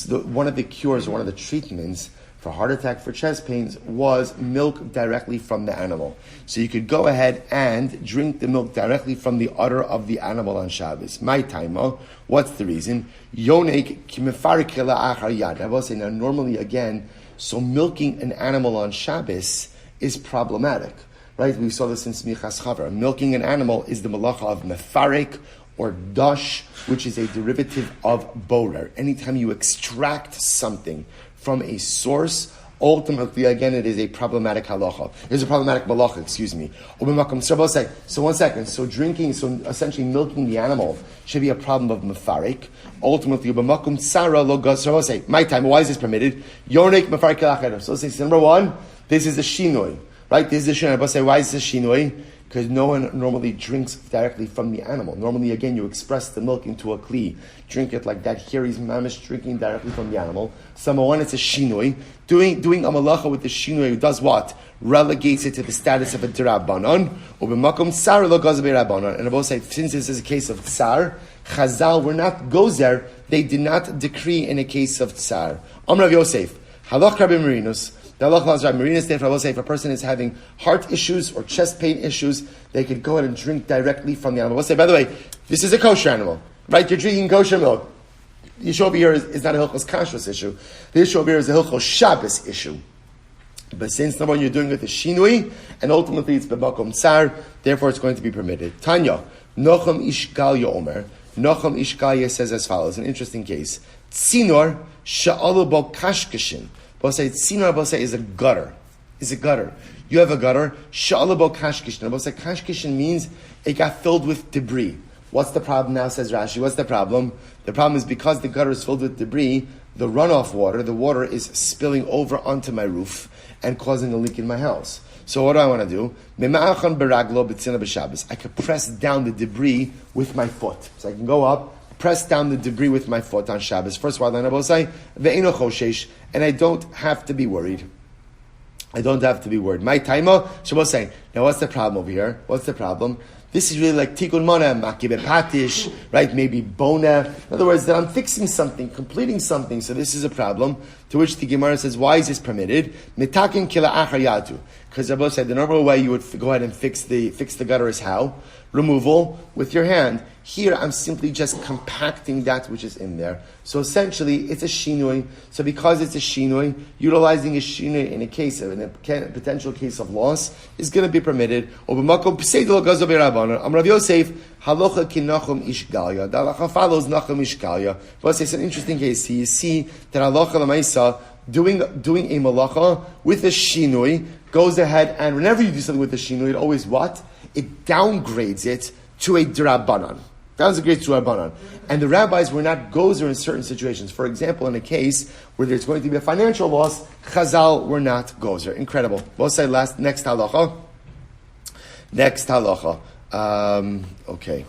one of the cures, one of the treatments for heart attack, for chest pains, was milk directly from the animal. So you could go ahead and drink the milk directly from the udder of the animal on Shabbos. My taima, what's the reason? Yonek kimefarik achar yad. I will say now, normally again, so milking an animal on Shabbos is problematic, right? We saw this in Smichas Chaver. Milking an animal is the malacha of mefarik or dash, which is a derivative of borer. Anytime you extract something from a source, ultimately, again, it is a problematic halacha. It is a problematic malacha, So 1 second. So drinking, so essentially milking the animal should be a problem of mefarik. Ultimately, my time, why is this permitted? Yonek mefarik. So say number 1, this is a shinoi, right? This is a shinoi. Why is this a shinoi? because no one normally drinks directly from the animal. Normally, again, you express the milk into a kli, drink it like that. Here he's mamish drinking directly from the animal. So number one, it's a shinui. Doing a malacha with the shinui, who does what? Relegates it to the status of a d'Rabbanan. Ubemakom tsar lo gozer b'Rabbanan. And I both say, since this is a case of tsar, Chazal were not gozer, they did not decree in a case of tsar. Amrav Yosef, halach Rabbi Marinus. The halach allows Rabbi Marinus, therefore I will say, if a person is having heart issues or chest pain issues, they could go ahead and drink directly from the animal. I will say, by the way, this is a kosher animal, right? You're drinking kosher milk. The issue over here is not a hilchos kashrus issue. The issue over here is a hilchos Shabbos issue. But since number one, you're doing it with a shinui, and ultimately it's b'makom tsar, therefore it's going to be permitted. Tanya, Nocham Ishgalya Omer. Nocham Ishgalya says as follows, an interesting case. Tzinor sha'alu bo kashkashin. Bosai tzinor bosai is a gutter. Is a gutter. You have a gutter. Sha'alu bo kashkashin. Bosai kashkashin means it got filled with debris. What's the problem now, says Rashi? What's the problem? The problem is because the gutter is filled with debris, the runoff water, the water is spilling over onto my roof and causing a leak in my house. So what do I want to do? I could press down the debris with my foot. So I can go up, press down the debris with my foot on Shabbos. First of all, and I don't have to be worried. I don't have to be worried. My taima, Shabbos saying, now what's the problem over here? What's the problem? This is really like tikun mona, makibe patish, right? Maybe bona. In other words, that I'm fixing something, completing something. So this is a problem. To which the Gemara says, why is this permitted? Mitakin kila achar yatu. Because Rabbi said the normal way you would go ahead and fix the gutter is how? Removal with your hand. Here I'm simply just compacting that which is in there. So essentially it's a shinui. So because it's a shinui, utilizing a shinui in a potential case of loss is going to be permitted. Amrav Yosef, halacha ki nachum ishgalya. The halacha follows nachum ishgalya. But it's an interesting case. You see that halacha l'maisa, doing a malacha with a shinui, goes ahead and whenever you do something with a shinui, it always what? It downgrades it to a d'Rabbanan. Downgrades to a d'Rabbanan. And the rabbis were not gozer in certain situations. For example, in a case where there's going to be a financial loss, Chazal were not gozer. Incredible. We'll say next halacha. Next halacha. Okay.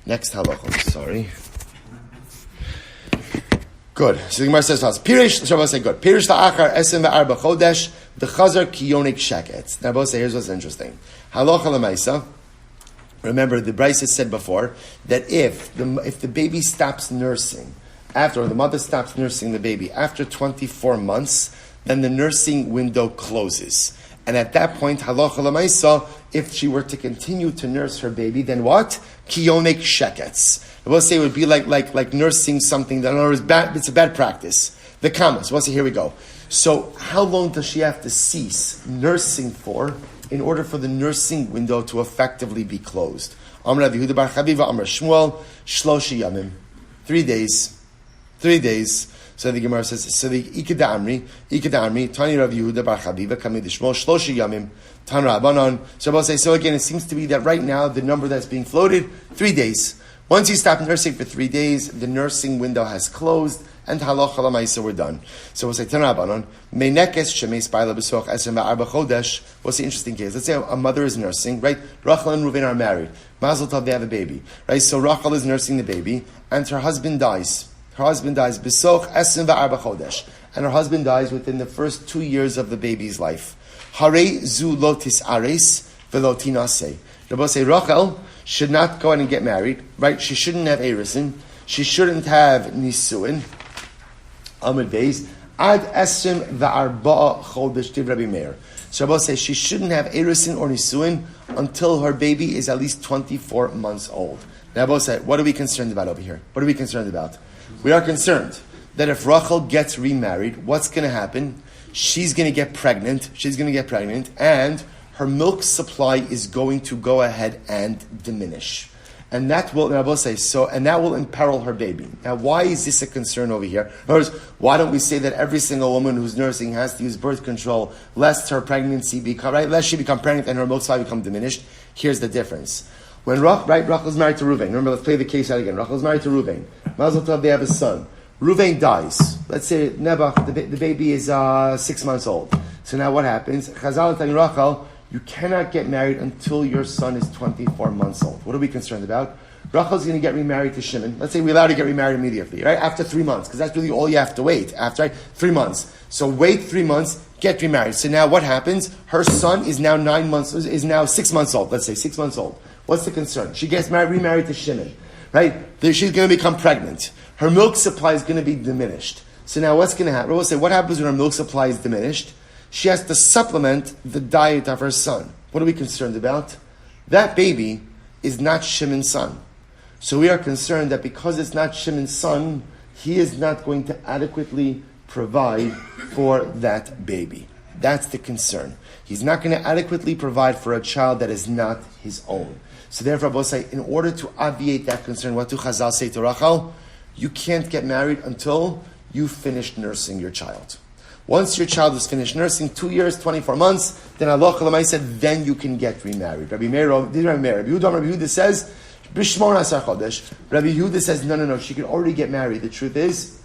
Next halacha. Sorry. Good. So the Gemara says, Pirish, Shabbos say good. Pirish la'achar esem ve'arba chodesh, the chazar kiyonik sheketz. Now, both say, here's what's interesting. Halacha l'maisa. Remember, the Brisa said before that if the baby stops nursing, or the mother stops nursing the baby after 24 months, then the nursing window closes. And at that point, halacha l'maisa, if she were to continue to nurse her baby, then what? Kiyonik sheketz. We'll say it would be like nursing something that is bad. It's a bad practice. The commas. We'll say here we go. So how long does she have to cease nursing for in order for the nursing window to effectively be closed? Amar Yehuda bar Chaviva, Amar Shmuel, Shloshi Yamim. 3 days. 3 days. So the Gemara says, so the Ikadamri, Tani Rav Yehuda bar Chaviva, Kamid Shmuel, Shloshi Yamim, Tan Rabbanon. So I'll say, so again, it seems to be that right now the number that's being floated, 3 days. Once you stop nursing for 3 days, the nursing window has closed, and halacha l'maisa we're done. So we'll say, Tanrabanon, meinekes shemeis baila b'soch esem v'arba chodesh. What's the interesting case? Let's say a mother is nursing, right? Rachel and Reuven are married. Mazel tov, they have a baby, right? So Rachel is nursing the baby, and her husband dies. Her husband dies b'soch esem v'arba chodesh, and her husband dies within the first 2 years of the baby's life. Harei zu lotis ares velotinase. Rabbi say Rachel should not go in and get married, right? She shouldn't have erisin. She shouldn't have nisuin. Amud Beis ad esrim va'arba'a chodesh tiv Rabbi Meir. So Rabbi says she shouldn't have erisin or nisuin until her baby is at least 24 months old. Now Rabbi said, what are we concerned about over here? What are we concerned about? We are concerned that if Rachel gets remarried, what's going to happen? She's going to get pregnant. And her milk supply is going to go ahead and diminish. And that will, Rabbi say, and that will imperil her baby. Now, why is this a concern over here? In other words, why don't we say that every single woman who's nursing has to use birth control lest her pregnancy lest she become pregnant and her milk supply become diminished? Here's the difference. When Rachel's married to Reuven. Remember, let's play the case out again. Rachel's married to Reuven. Mazel tov, they have a son. Reuven dies. Let's say Nebuch, the baby is 6 months old. So now what happens? Chazal and Rachel, you cannot get married until your son is 24 months old. What are we concerned about? Rachel's going to get remarried to Shimon. Let's say we're allowed to get remarried immediately, right? After 3 months, because that's really all you have to wait. After, right? 3 months. So wait 3 months, get remarried. So now what happens? Her son is now 6 months old. Let's say 6 months old. What's the concern? She gets remarried to Shimon, right? She's going to become pregnant. Her milk supply is going to be diminished. So now what's going to happen? We'll say, what happens when her milk supply is diminished? She has to supplement the diet of her son. What are we concerned about? That baby is not Shimon's son. So we are concerned that because it's not Shimon's son, he is not going to adequately provide for that baby. That's the concern. He's not going to adequately provide for a child that is not his own. So therefore, Rabbi say, in order to obviate that concern, what do Chazal say to Rachel? You can't get married until you finish nursing your child. Once your child is finished nursing, 2 years, 24 months, then Allah said, then you can get remarried. Rabbi Yehuda says, Rabbi Yehuda says, no, she can already get married. The truth is,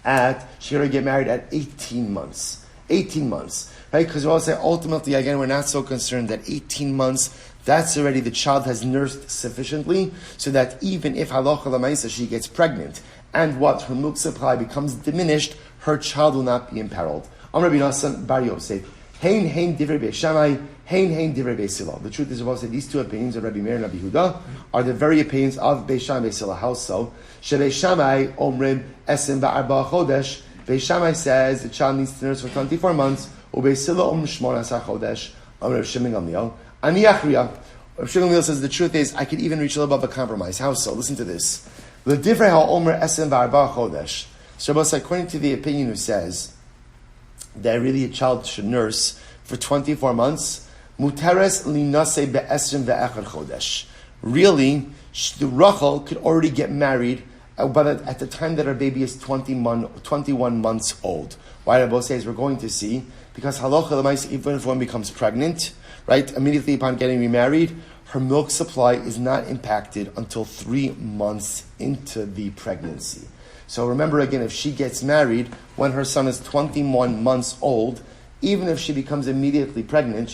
she can already get married at 18 months. 18 months. Right? Because we'll say, ultimately, again, we're not so concerned that 18 months, that's already the child has nursed sufficiently, so that even if halacha l'maisa she gets pregnant, and what her milk supply becomes diminished, her child will not be imperiled. Amar Rabbi Nassan Bar Yosef, Hein divrei Beis Shammai, Hein divrei Beis Hillel. The truth is, Rabbi said, these two opinions of Rabbi Meir and Rabbi Yehuda are the very opinions of Beis Shammai and Beis Hillel. How so? Shebeis Shammai omrim esim va'arba chodesh. Beis Shammai says the child needs to nurse for 24 months. Ubeis Hillel omrim shmona asar chodesh. Amar Rav Shimon Gamliel. Ani achriya. Rav Shimon Gamliel says the truth is, I could even reach a little above a compromise. How so? Listen to this. The divrei ha'omer esim va'arba chodesh. So, according to the opinion who says that really a child should nurse for 24 months, muteres linase be'esrim ve'echad chodesh. Really, the Rachel could already get married at the time that her baby is 21 months old. Why Rabbi says we're going to see, because halacha l'maisa, even if one becomes pregnant, right, immediately upon getting remarried, her milk supply is not impacted until 3 months into the pregnancy. So remember again, if she gets married when her son is 21 months old, even if she becomes immediately pregnant,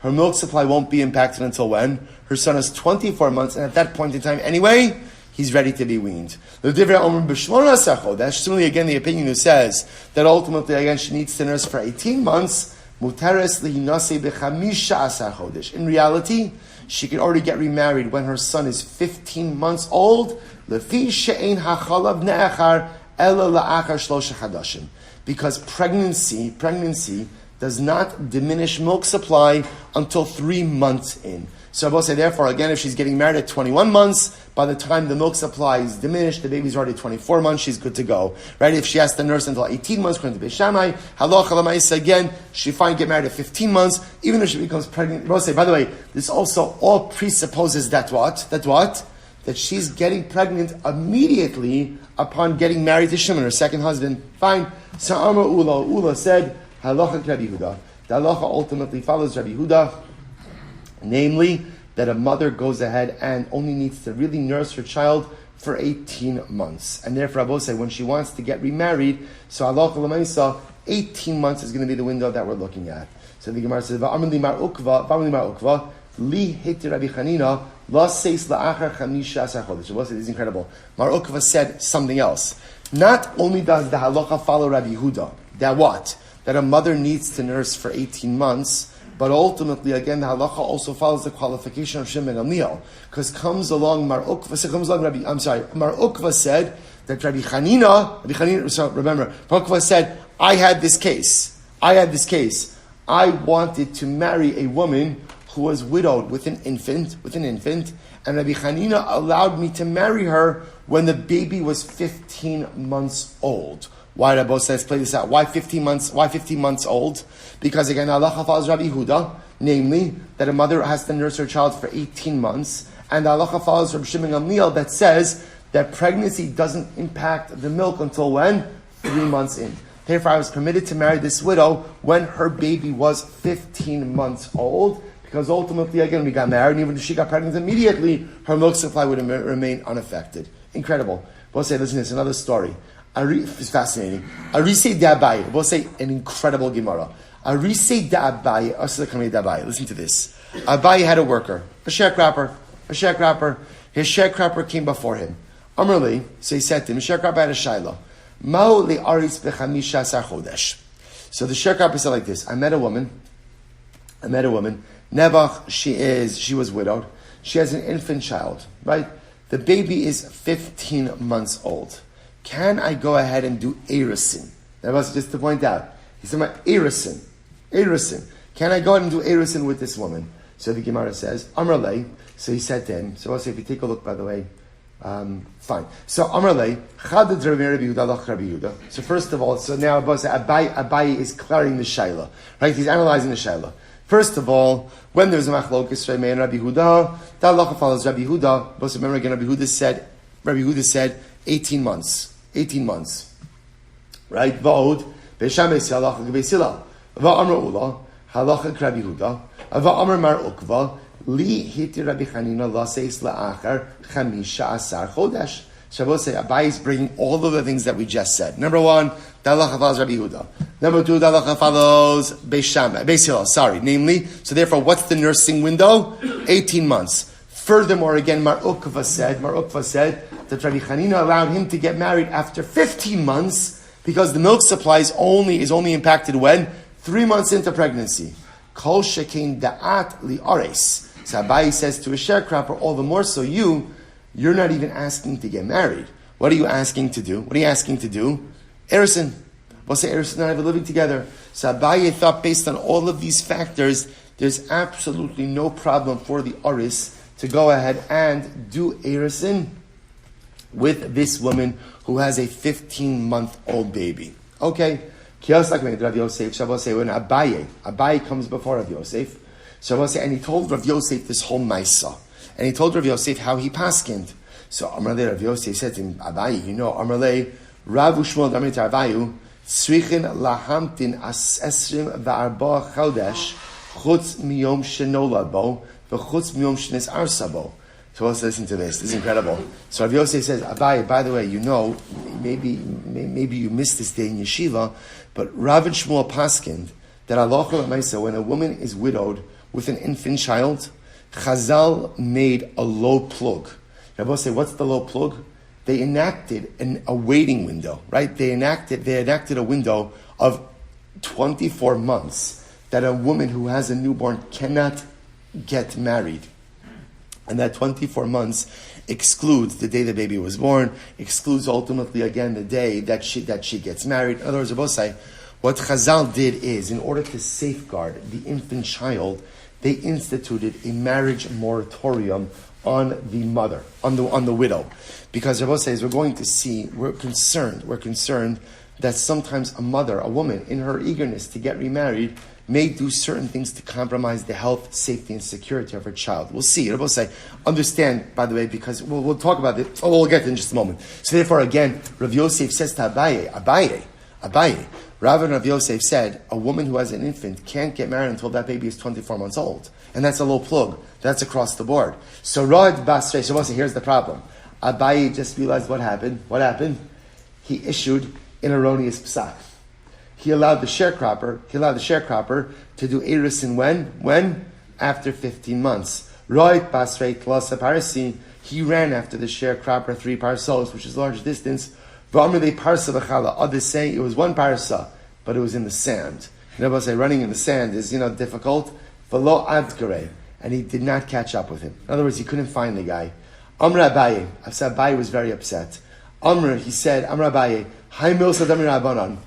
her milk supply won't be impacted until when? Her son is 24 months, and at that point in time anyway, he's ready to be weaned. That's certainly again the opinion who says that ultimately again she needs to nurse for 18 months. In reality, she can already get remarried when her son is 15 months old, because pregnancy does not diminish milk supply until 3 months in. So I will say, therefore, again, if she's getting married at 21 months, by the time the milk supply is diminished, the baby's already 24 months, she's good to go. Right? If she has to nurse until 18 months, according to Beis Shammai, halacha l'maisa, again, she fine get married at 15 months, even if she becomes pregnant. I will say, by the way, this also all presupposes that what? That she's getting pregnant immediately upon getting married to Shimon, her second husband. Fine. So Amar Ula said, halacha Rabbi Yehuda. The halacha ultimately follows Rabbi Yehuda. Namely, that a mother goes ahead and only needs to really nurse her child for 18 months. And therefore, Rabbi say, when she wants to get remarried, so halacha l'maisa, 18 months is going to be the window that we're looking at. So the Gemara says, V'amar li mar ukva, li hiti Rabbi Chanina, la seis la'achar chamisha asar chodesh. Rabbi said, this is incredible. Mar ukva said something else. Not only does the halacha follow Rabbi Yehuda, that what? That a mother needs to nurse for 18 months, but ultimately, again, the halacha also follows the qualification of Shimon and Amiel, because comes along Mar Ukva said that Rabbi Chanina, so remember, Mar Ukva said, I had this case. I wanted to marry a woman who was widowed with an infant, and Rabbi Chanina allowed me to marry her when the baby was 15 months old. Why Rabbi says play this out? Why 15 months? Why 15 months old? Because again, halacha follows Rabbi Yehuda, namely that a mother has to nurse her child for 18 months, and halacha follows Rabbi Shimon Gamliel that says that pregnancy doesn't impact the milk until when? 3 months in. Therefore, I was permitted to marry this widow when her baby was 15 months old, because ultimately, again, we got married, and even if she got pregnant immediately, her milk supply would remain unaffected. Incredible. We'll say, listen, it's another story. It's fascinating. Arise de Abaye. We'll say an incredible Gemara. Arise da Abaye, Asla da Abaye. Listen to this. Abaye had a worker, a sharecropper. His sharecropper came before him. Amrli, so he said to him, sharecropper had a shaila. Mao li aris bechamisha sar chodesh. So the sharecropper said like this: I met a woman. Nevach, she was widowed. She has an infant child, right? The baby is 15 months old. Can I go ahead and do erisin? That was just to point out. He's talking about erisin. Can I go ahead and do erisin with this woman? So the Gemara says, Amrlei. So he said to him, so also if you take a look, by the way, fine. So Amrlei, Chadad Rabbi Yehuda lach Rabbi Yehuda. So first of all, so now Abaye is clearing the shaila, right? He's analyzing the shaila. First of all, when there's a machlokes Rabbi and Rabbi Yehuda, that halacha follows Rabbi Yehuda. But remember again, Rabbi Yehuda said 18 months. 18 months. Right? Va'od, Beishames halacha Gebeisila. Va'amr Ula, halacha Rabbi Yehuda. Va'amr Mar Ukva, Li hiti Rabbi Chanina laseis la'achar chamisha asar chodesh. Shabbos say Abaye is bringing all of the things that we just said. Number one, the halacha follows Rabbi Yehuda. Number two, the halacha follows Beis. Sorry, namely. So therefore, what's the nursing window? 18 months. Furthermore, again, Mar Ukva said that Rabbi Chanina allowed him to get married after 15 months because the milk supply is only impacted when 3 months into pregnancy. Kol shekein da'at li ares. So Abaye says to a sharecropper, all the more so you're not even asking to get married. What are you asking to do? Erison. We'll say Erison and I have living together. So Abaye thought based on all of these factors, there's absolutely no problem for the Aris to go ahead and do Erison with this woman who has a 15-month-old baby. Okay. When Abaye comes before Rav Yosef, and he told Rav Yosef this whole Maisa. And he told Rav Yosef how he paskind. So Amrle Rav Yosef said to him, Abaye, Amrle, Rav Ushmol Damri Tarvayu, Tzrichin lahamtin esrim va'arba chodesh, chutz miyom shenolad bo, v'chutz miyom shenis arsa bo. So let's listen to this. This is incredible. So Rav Yosef says, Abaye, by the way, maybe you missed this day in yeshiva, but Rav and Shmuel paskind that halacha l'maisa, when a woman is widowed with an infant child, Chazal made a low plug. Rabbi say, what's the low plug? They enacted a waiting window, right? They enacted a window of 24 months that a woman who has a newborn cannot get married. And that 24 months excludes the day the baby was born, excludes ultimately again the day that she gets married. In other words, Rabbi say, what Chazal did is, in order to safeguard the infant child, they instituted a marriage moratorium on the mother, on the widow. Because Rabbi says, we're concerned that sometimes a woman, in her eagerness to get remarried, may do certain things to compromise the health, safety, and security of her child. We'll see. Rabbi say, understand, by the way, because we'll talk about it. We'll get to it in just a moment. So therefore, again, Rav Yosef says to Abaye, Rav and Rav Yosef said, a woman who has an infant can't get married until that baby is 24 months old. And that's a low plug. That's across the board. So Rod Basrei, so here's the problem. Abaye just realized what happened. What happened? He issued an erroneous psak. He allowed the sharecropper to do erisin when? After 15 months. Rod Basrei Tlasa Parsi, he ran after the sharecropper 3 parsos, which is a large distance. Others say it was 1 parsa, but it was in the sand. Rabbi say running in the sand is difficult. V'lo adkare, and he did not catch up with him. In other words, he couldn't find the guy. Amr Abaye, Abaye was very upset. He said, Amr Abaye, Hai milsa damir rabbanon.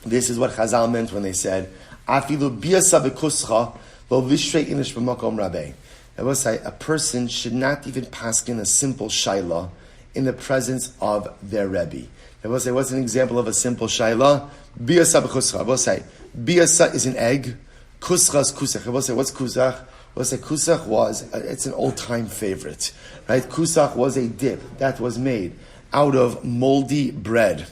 This is what Chazal meant when they said, Afilu biasa v'kuscha lo vishrei inish b'makom rabbe. That was a person should not even paskin a simple shaila in the presence of their Rebbe. I will say, what's an example of a simple shaila? Biasa b'kuscha. I will say, biasa is an egg. Kuscha is kusach. I will say, what's kusach? I will say, kusach it's an old-time favorite. Right? Kusach was a dip that was made out of moldy bread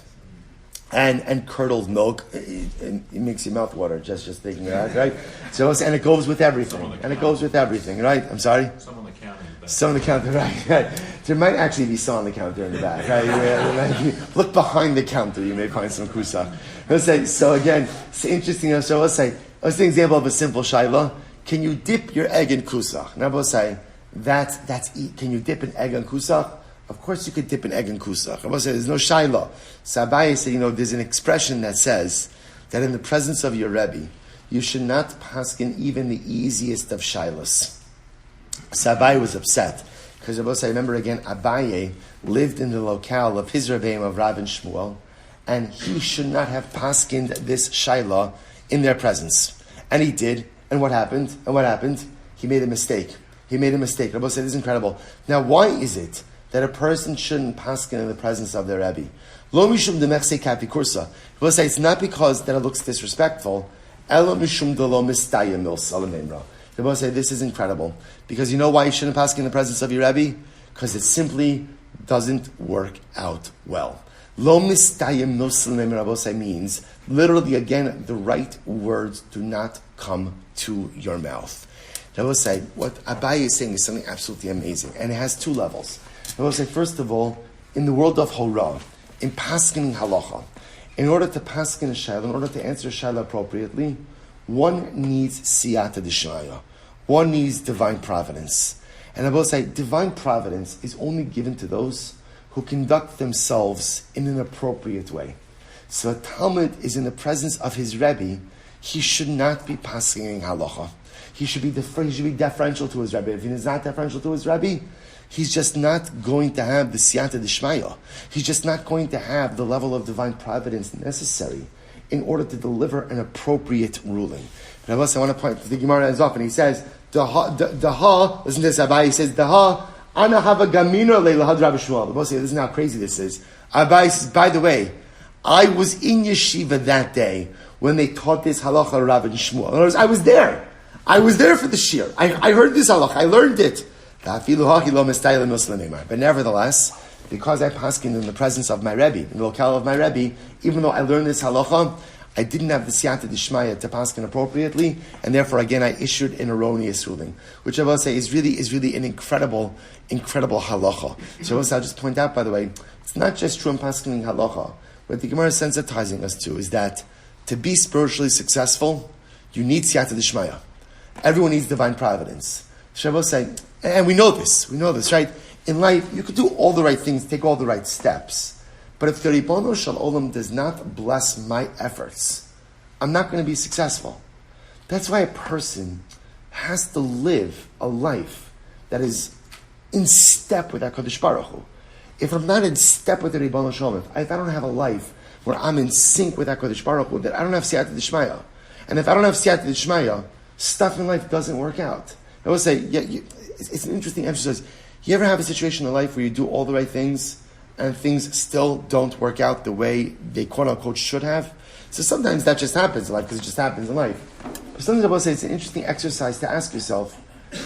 and curdled milk. It makes your mouth water just thinking of that, right? So, and it goes with everything. Right? I'm sorry? Some on the counter. Some on the counter, right. There might actually be some on the counter in the back. Right? Look behind the counter. You may find some kusach. Let's say, so again, it's interesting. So let's say, let's take an example of a simple shaila. Can you dip your egg in kusach? Now we'll say, can you dip an egg in kusach? Of course you could dip an egg in kusach. We'll say, there's no shaila. So Abaye said, there's an expression that says that in the presence of your Rebbe, you should not paskin even the easiest of shailas. So Abaye was upset. Because I remember again, Abaye lived in the locale of his Rebbeim of Rav and Shmuel, and he should not have paskined this shaila in their presence. And he did. And what happened? He made a mistake. Rabbi said, this is incredible. Now, why is it that a person shouldn't paskin in the presence of their Rebbe? Lo mishum demechse kapi kursa. Rabbi say it's not because that it looks disrespectful. Elo mishum de lo mistayim mil salamemra. Rabbi say this is incredible because you know why you shouldn't paskin in the presence of your Rebbe? Because it simply doesn't work out well. Lo mistayim mil salamemra. Rabbi say means literally again the right words do not come to your mouth. I will say, what Abaye is saying is something absolutely amazing, and it has two levels. I will say, first of all, in the world of Horah, in paskening halacha, in order to pasken a shayla, in order to answer a shayla appropriately, one needs siyata d'shmaya. One needs divine providence. And I will say, divine providence is only given to those who conduct themselves in an appropriate way. So a Talmud is in the presence of his Rebbe, he should not be paskening halacha. He should be deferential to his Rebbe. If he is not deferential to his Rebbe, he's just not going to have the siyata d'shmaya. He's just not going to have the level of divine providence necessary in order to deliver an appropriate ruling. But I want to point to the Gemara is off, and he says, listen to this, Abaye, he says, ana hava gamino leilahad Rabbi Shmuel. Listen how crazy this is. Abaye says, by the way, I was in yeshiva that day when they taught this halacha Rav and Shmuel. In other words, I was there. I was there for the shiur. I heard this halacha. I learned it. But nevertheless, because I paskin in the presence of my Rebbe, in the locale of my Rebbe, even though I learned this halacha, I didn't have the siyata d'shmaya to paskin appropriately, and therefore again I issued an erroneous ruling, which I will say is really an incredible halacha. So I'll just point out, by the way, it's not just true in paskin halacha. What the Gemara is sensitizing us to is that to be spiritually successful, you need siyata d'shmaya. Everyone needs divine providence. Shabbos say, and we know this, right? In life, you could do all the right things, take all the right steps. But if the Ribono Shel Olam does not bless my efforts, I'm not going to be successful. That's why a person has to live a life that is in step with HaKadosh Baruch Hu. If I'm not in step with the Ribono Shel Olam, if I don't have a life where I'm in sync with HaKadosh Baruch Hu, then I don't have siyata d'shmaya. And if I don't have siyata d'shmaya, stuff in life doesn't work out. I will say, it's an interesting exercise. You ever have a situation in life where you do all the right things and things still don't work out the way they quote-unquote should have? So sometimes that just happens in life because it just happens in life. But sometimes I will say it's an interesting exercise to ask yourself,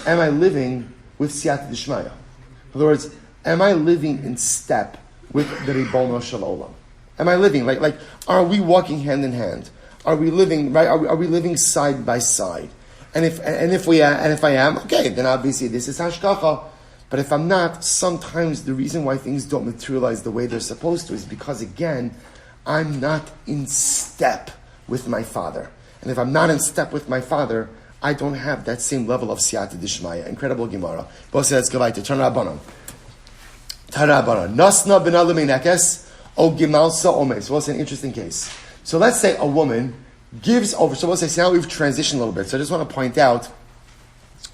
am I living with siyata d'shmaya? In other words, am I living in step with the Ribono Shel Olam? Am I living, like are we walking hand in hand? Are we living, right? Are we living side by side? And if I am, okay, then obviously this is hashkacha. But if I'm not, sometimes the reason why things don't materialize the way they're supposed to is because, again, I'm not in step with my father. And if I'm not in step with my father, I don't have that same level of siyata d'shmaya. Incredible Gemara. Both let's go back to Tanrabanan. Nasna ben aluminekes o gimalsa omes. What's an interesting case? So let's say a woman gives over. So we'll say, now we've transitioned a little bit. So I just want to point out,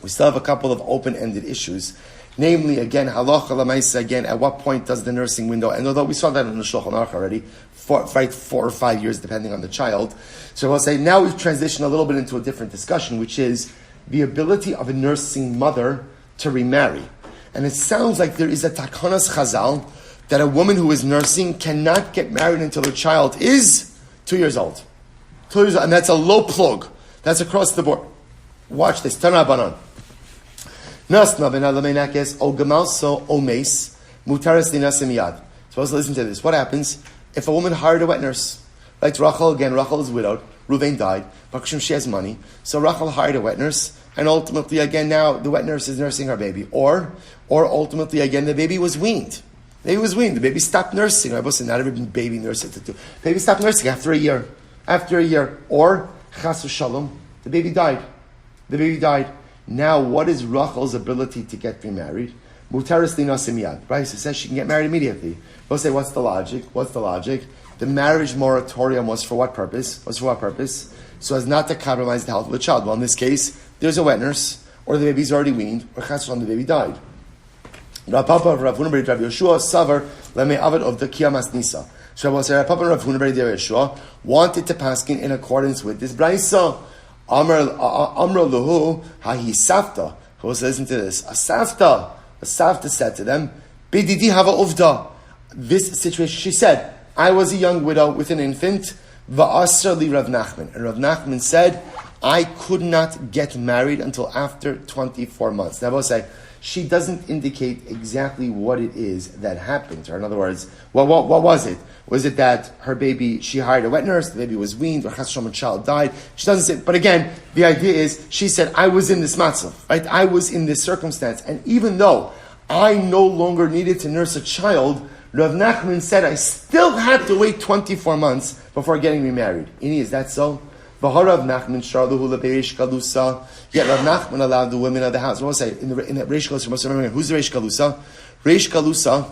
we still have a couple of open-ended issues. Namely, again, halacha l'maisa, again, at what point does the nursing window, and although we saw that in the Shulchan Aruch already, 4 or 5 years, depending on the child. So we'll say, now we've transitioned a little bit into a different discussion, which is the ability of a nursing mother to remarry. And it sounds like there is a takanas chazal that a woman who is nursing cannot get married until her child is 2 years old. 2 years old, and that's a low plug. That's across the board. Watch this. Tana banan. Nasna ben alaminakes o gamalso o mace mutaras linasim yad. Supposed to listen to this. What happens if a woman hired a wet nurse? Like Rachel again. Rachel is widowed. Reuven died. But she has money, so Rachel hired a wet nurse, and ultimately again now the wet nurse is nursing her baby, or ultimately again the baby was weaned. The baby stopped nursing. I wasn't not every baby nurses to do. Baby stopped nursing after a year, or chas v'shalom, the baby died. Now, what is Rachel's ability to get remarried? Muteris linasim miyad. Right? It says she can get married immediately. We'll say, what's the logic? The marriage moratorium was for what purpose? So as not to compromise the health of the child. Well, in this case, there's a wet nurse, or the baby's already weaned, or chas v'shalom, the baby died. Rav Papa of Rav Huna Bar Rav Yeshua Savar Leme Avad of the Kiyamas Nisa. So Rav Papa Rav Huna Bar Rav Yeshua wanted to paskin in accordance with this brayso. Amr Luhu Hahi Safta. Who listen to this? A Safta said to them, Bididi Hava Uvda. This situation, she said, I was a young widow with an infant. Va'asra li Rav Nachman. And Rav Nachman said, I could not get married until after 24 months. Now I will say, she doesn't indicate exactly what it is that happened to her. In other words, what was it? Was it that her baby, she hired a wet nurse, the baby was weaned, or chas v'shalom, a child died? She doesn't say, but again, the idea is, she said, I was in this matzav, right? I was in this circumstance, and even though I no longer needed to nurse a child, Rav Nachman said I still had to wait 24 months before getting remarried. Ini, is that so? V'harav Nachman sharluhu lebereish kalusa. Yet Rav Nachman allowed the women of the house. What was I say in the reish kalusa? Must remember who's the reish kalusa? Reish kalusa,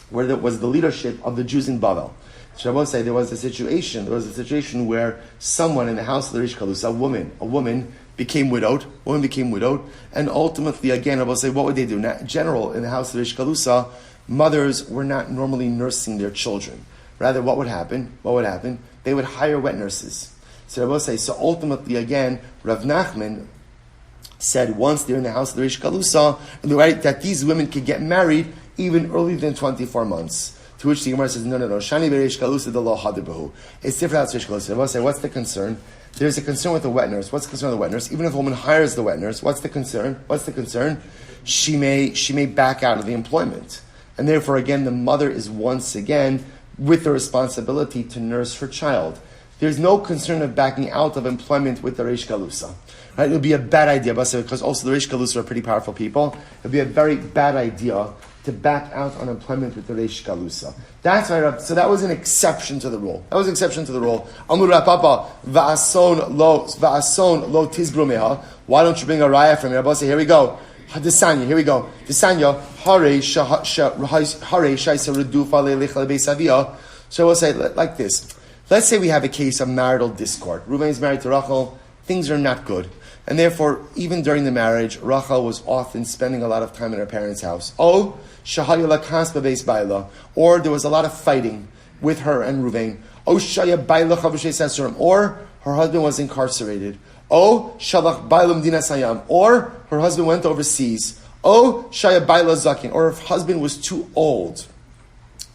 where there was the leadership of the Jews in Babel. So I will say there was a situation where someone in the house of the reish kalusa, a woman became widowed, and ultimately again I will say what would they do? Now, in general, in the house of the reish kalusa, mothers were not normally nursing their children. Rather, what would happen? They would hire wet nurses. So I will say, so ultimately again, Rav Nachman said once they're in the house of the Reish Kalusa, that these women could get married even earlier than 24 months. To which the Gemara says, no. Shani bereish kalusa de lo hadabahu. It's different than Reish Kalusa. I will say, what's the concern? There's a concern with the wet nurse. What's the concern with the wet nurse? Even if a woman hires the wet nurse, what's the concern? She may back out of the employment. And therefore, again, the mother is once again with the responsibility to nurse her child. There's no concern of backing out of employment with the Reish Kalusa. Right? It would be a bad idea, because also the Reish Kalusa are pretty powerful people. It would be a very bad idea to back out on employment with the Reish Kalusa. That's why, so that was an exception to the rule. Amur Rapapa, va'ason lo tizbru meha. Why don't you bring a raya from here? Here we go. Desanya, hare shaisa redufa le'licha le'beisavia. So we'll say like this. Let's say we have a case of marital discord. Reuven is married to Rachel. Things are not good. And therefore, even during the marriage, Rachel was often spending a lot of time in her parents' house. Or there was a lot of fighting with her and Reuven. Or her husband was incarcerated. Or her husband went overseas. Or her husband was too old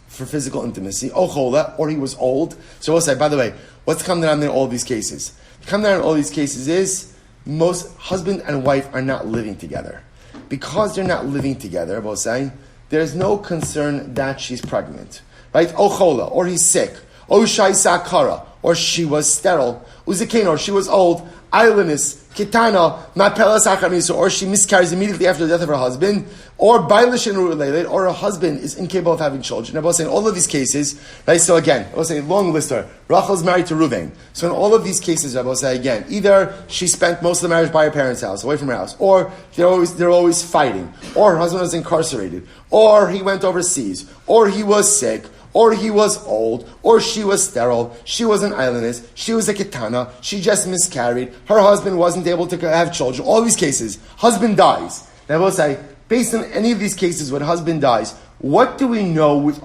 for physical intimacy. Or he was old. So we'll say, by the way, what's come down in all these cases? Come down in all these cases is most husband and wife are not living together. Because they're not living together, we'll say, there's no concern that she's pregnant. Right? Or he's sick. Sakara, or she was sterile. Uzikena, or she was old. Islandess, Kitana, or she miscarries immediately after the death of her husband, or Bailishin related, or her husband is incapable of having children. I was saying all of these cases, right? So again, I was saying long list here. Rachel's married to Reuven. So in all of these cases, I will say again, either she spent most of the marriage by her parents' house, away from her house, or they're always fighting, or her husband was incarcerated, or he went overseas, or he was sick, or he was old, or she was sterile, she was an islandess, she was a kitana, she just miscarried, her husband wasn't able to have children. All these cases, husband dies. And I will say, based on any of these cases when husband dies, what do we know with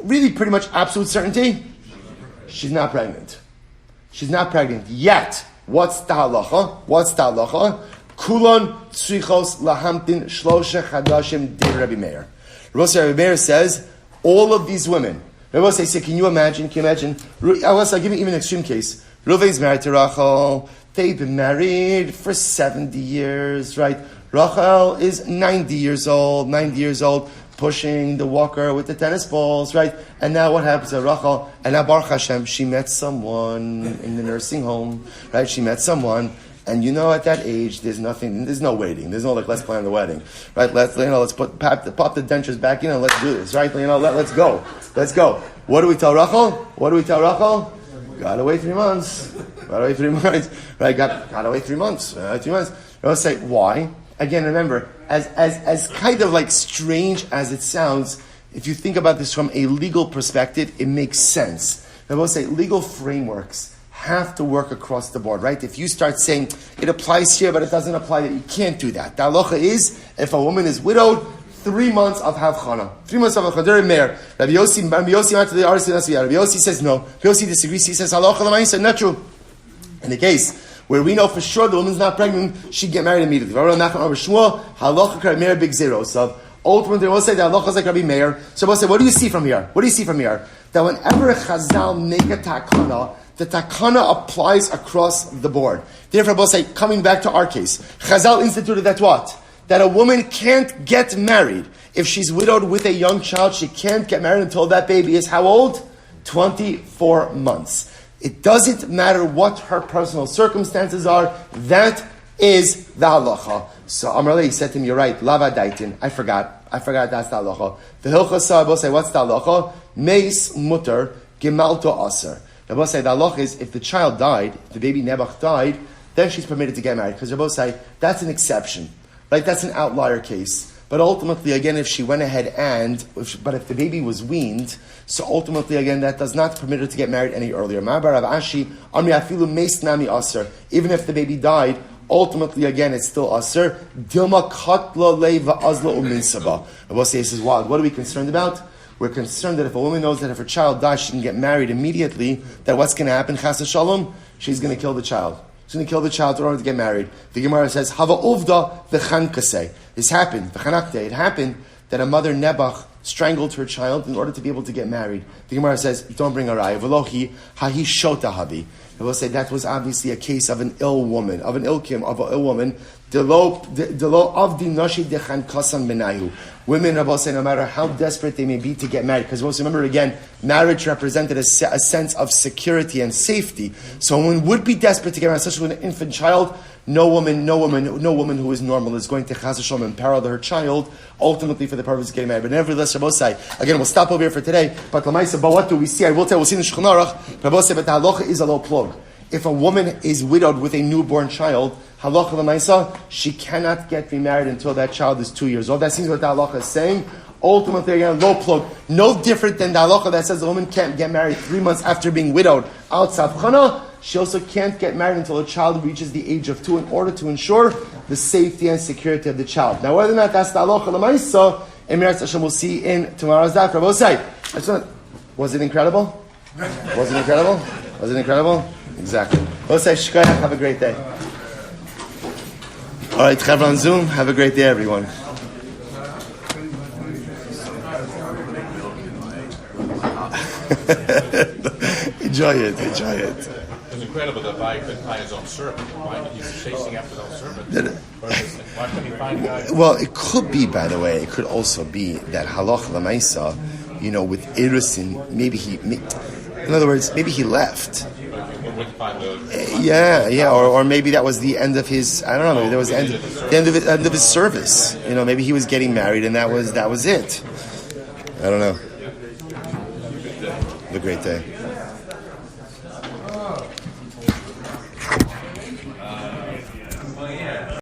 really pretty much absolute certainty? She's not pregnant. She's not pregnant yet. What's the halacha? Kulon tzrichos lahamtin shlosha chadashim de Rabbi Meir. Rabbi Meir says, all of these women. Rabbi say, can you imagine? I'll give you even an extreme case. Reuven's married to Rachel. They've been married for 70 years, right? Rachel is 90 years old, pushing the walker with the tennis balls, right? And now what happens to Rachel? And now Baruch Hashem, she met someone in the nursing home, right? She met someone, And at that age, there's no waiting. There's no let's plan the wedding, right? Let's pop the dentures back in and let's do this, right? Let's go. What do we tell Rachel? Gotta wait 3 months. Right? Gotta wait 3 months. 3 months. I'll say why? Again, remember, as kind of like strange as it sounds, if you think about this from a legal perspective, it makes sense. I will say legal frameworks have to work across the board, right? If you start saying it applies here, but it doesn't apply there, you can't do that. The halacha is, if a woman is widowed, 3 months of havchana. 3 months of havchana. They're mayor. Rabbi Yossi went to the Arsi. Rabbi Yossi says no. Rabbi Yossi disagrees. He says halacha l'maisa, not true. In the case where we know for sure the woman's not pregnant, she'd get married immediately. So ultimately, we'll say that halacha is like Rabbi Meir. So we'll say, what do you see from here? That whenever a chazal make a takana, the takana applies across the board. Therefore, we'll say, coming back to our case, chazal instituted that what? That a woman can't get married. If she's widowed with a young child, she can't get married until that baby is how old? 24 months. It doesn't matter what her personal circumstances are. That is the halacha. So Amrali, he said to me, you're right, lava daitin. I forgot that's the halacha. The hilchasa, will say, what's the halacha? Meis mutter, gemalto aser. Rabbi say the halacha is if the child died, if the baby Nebuch died, then she's permitted to get married. Because Rabbi say that's an exception, right? That's an outlier case. But ultimately, again, if she went ahead but if the baby was weaned, so ultimately, again, that does not permit her to get married any earlier. Even if the baby died, ultimately, again, it's still aser. Dilma katla leva azla uminsaba. Rabbi says, "What are we concerned about? We're concerned that if a woman knows that if her child dies, she can get married immediately, that what's going to happen? Chas v'shalom, she's going to kill the child. She's going to kill the child in order to get married." The Gemara says, "Hava uvda v'chankasei." This happened. V'chanakte. It happened that a mother Nebuch strangled her child in order to be able to get married. The Gemara says, "Don't bring a raya. V'lohi hahi shota havi." I will say that was obviously a case of an ill woman, of an ill woman. Women, I will say, no matter how desperate they may be to get married, because remember again, marriage represented a sense of security and safety. So a woman would be desperate to get married, especially with an infant child. No woman who is normal is going to chas v'shalom imperil her child ultimately for the purpose of getting married. But nevertheless, Rabbi say, again, we'll stop over here for today. But what do we see? We'll see in the Shulchan Aruch. Rabbi say, but the halacha is a low plug. If a woman is widowed with a newborn child, halacha l'maisa, she cannot get remarried until that child is 2 years old. That seems what the halacha is saying. Ultimately, again, low plug. No different than the halacha that says the woman can't get married 3 months after being widowed outside Chana. She also can't get married until a child reaches the age of 2 in order to ensure the safety and security of the child. Now, whether or not that's the halacha l'maisa, Emir Hashem will see in tomorrow's daf. Rabbi say, was it incredible? Exactly. Let's say shkayach. Have a great day. All right, Chaver on Zoom. Have a great day, everyone. Enjoy it. It was incredible that Barak could find his own servant. Why he's chasing after his own servant? Why couldn't he find guys? Well, it could be, by the way, it could also be that halach l'maisa, with Erusin, maybe he left. Or maybe that was the end of his. I don't know. Maybe that was the end of his service. Maybe he was getting married, and that was it. I don't know. Have a great day.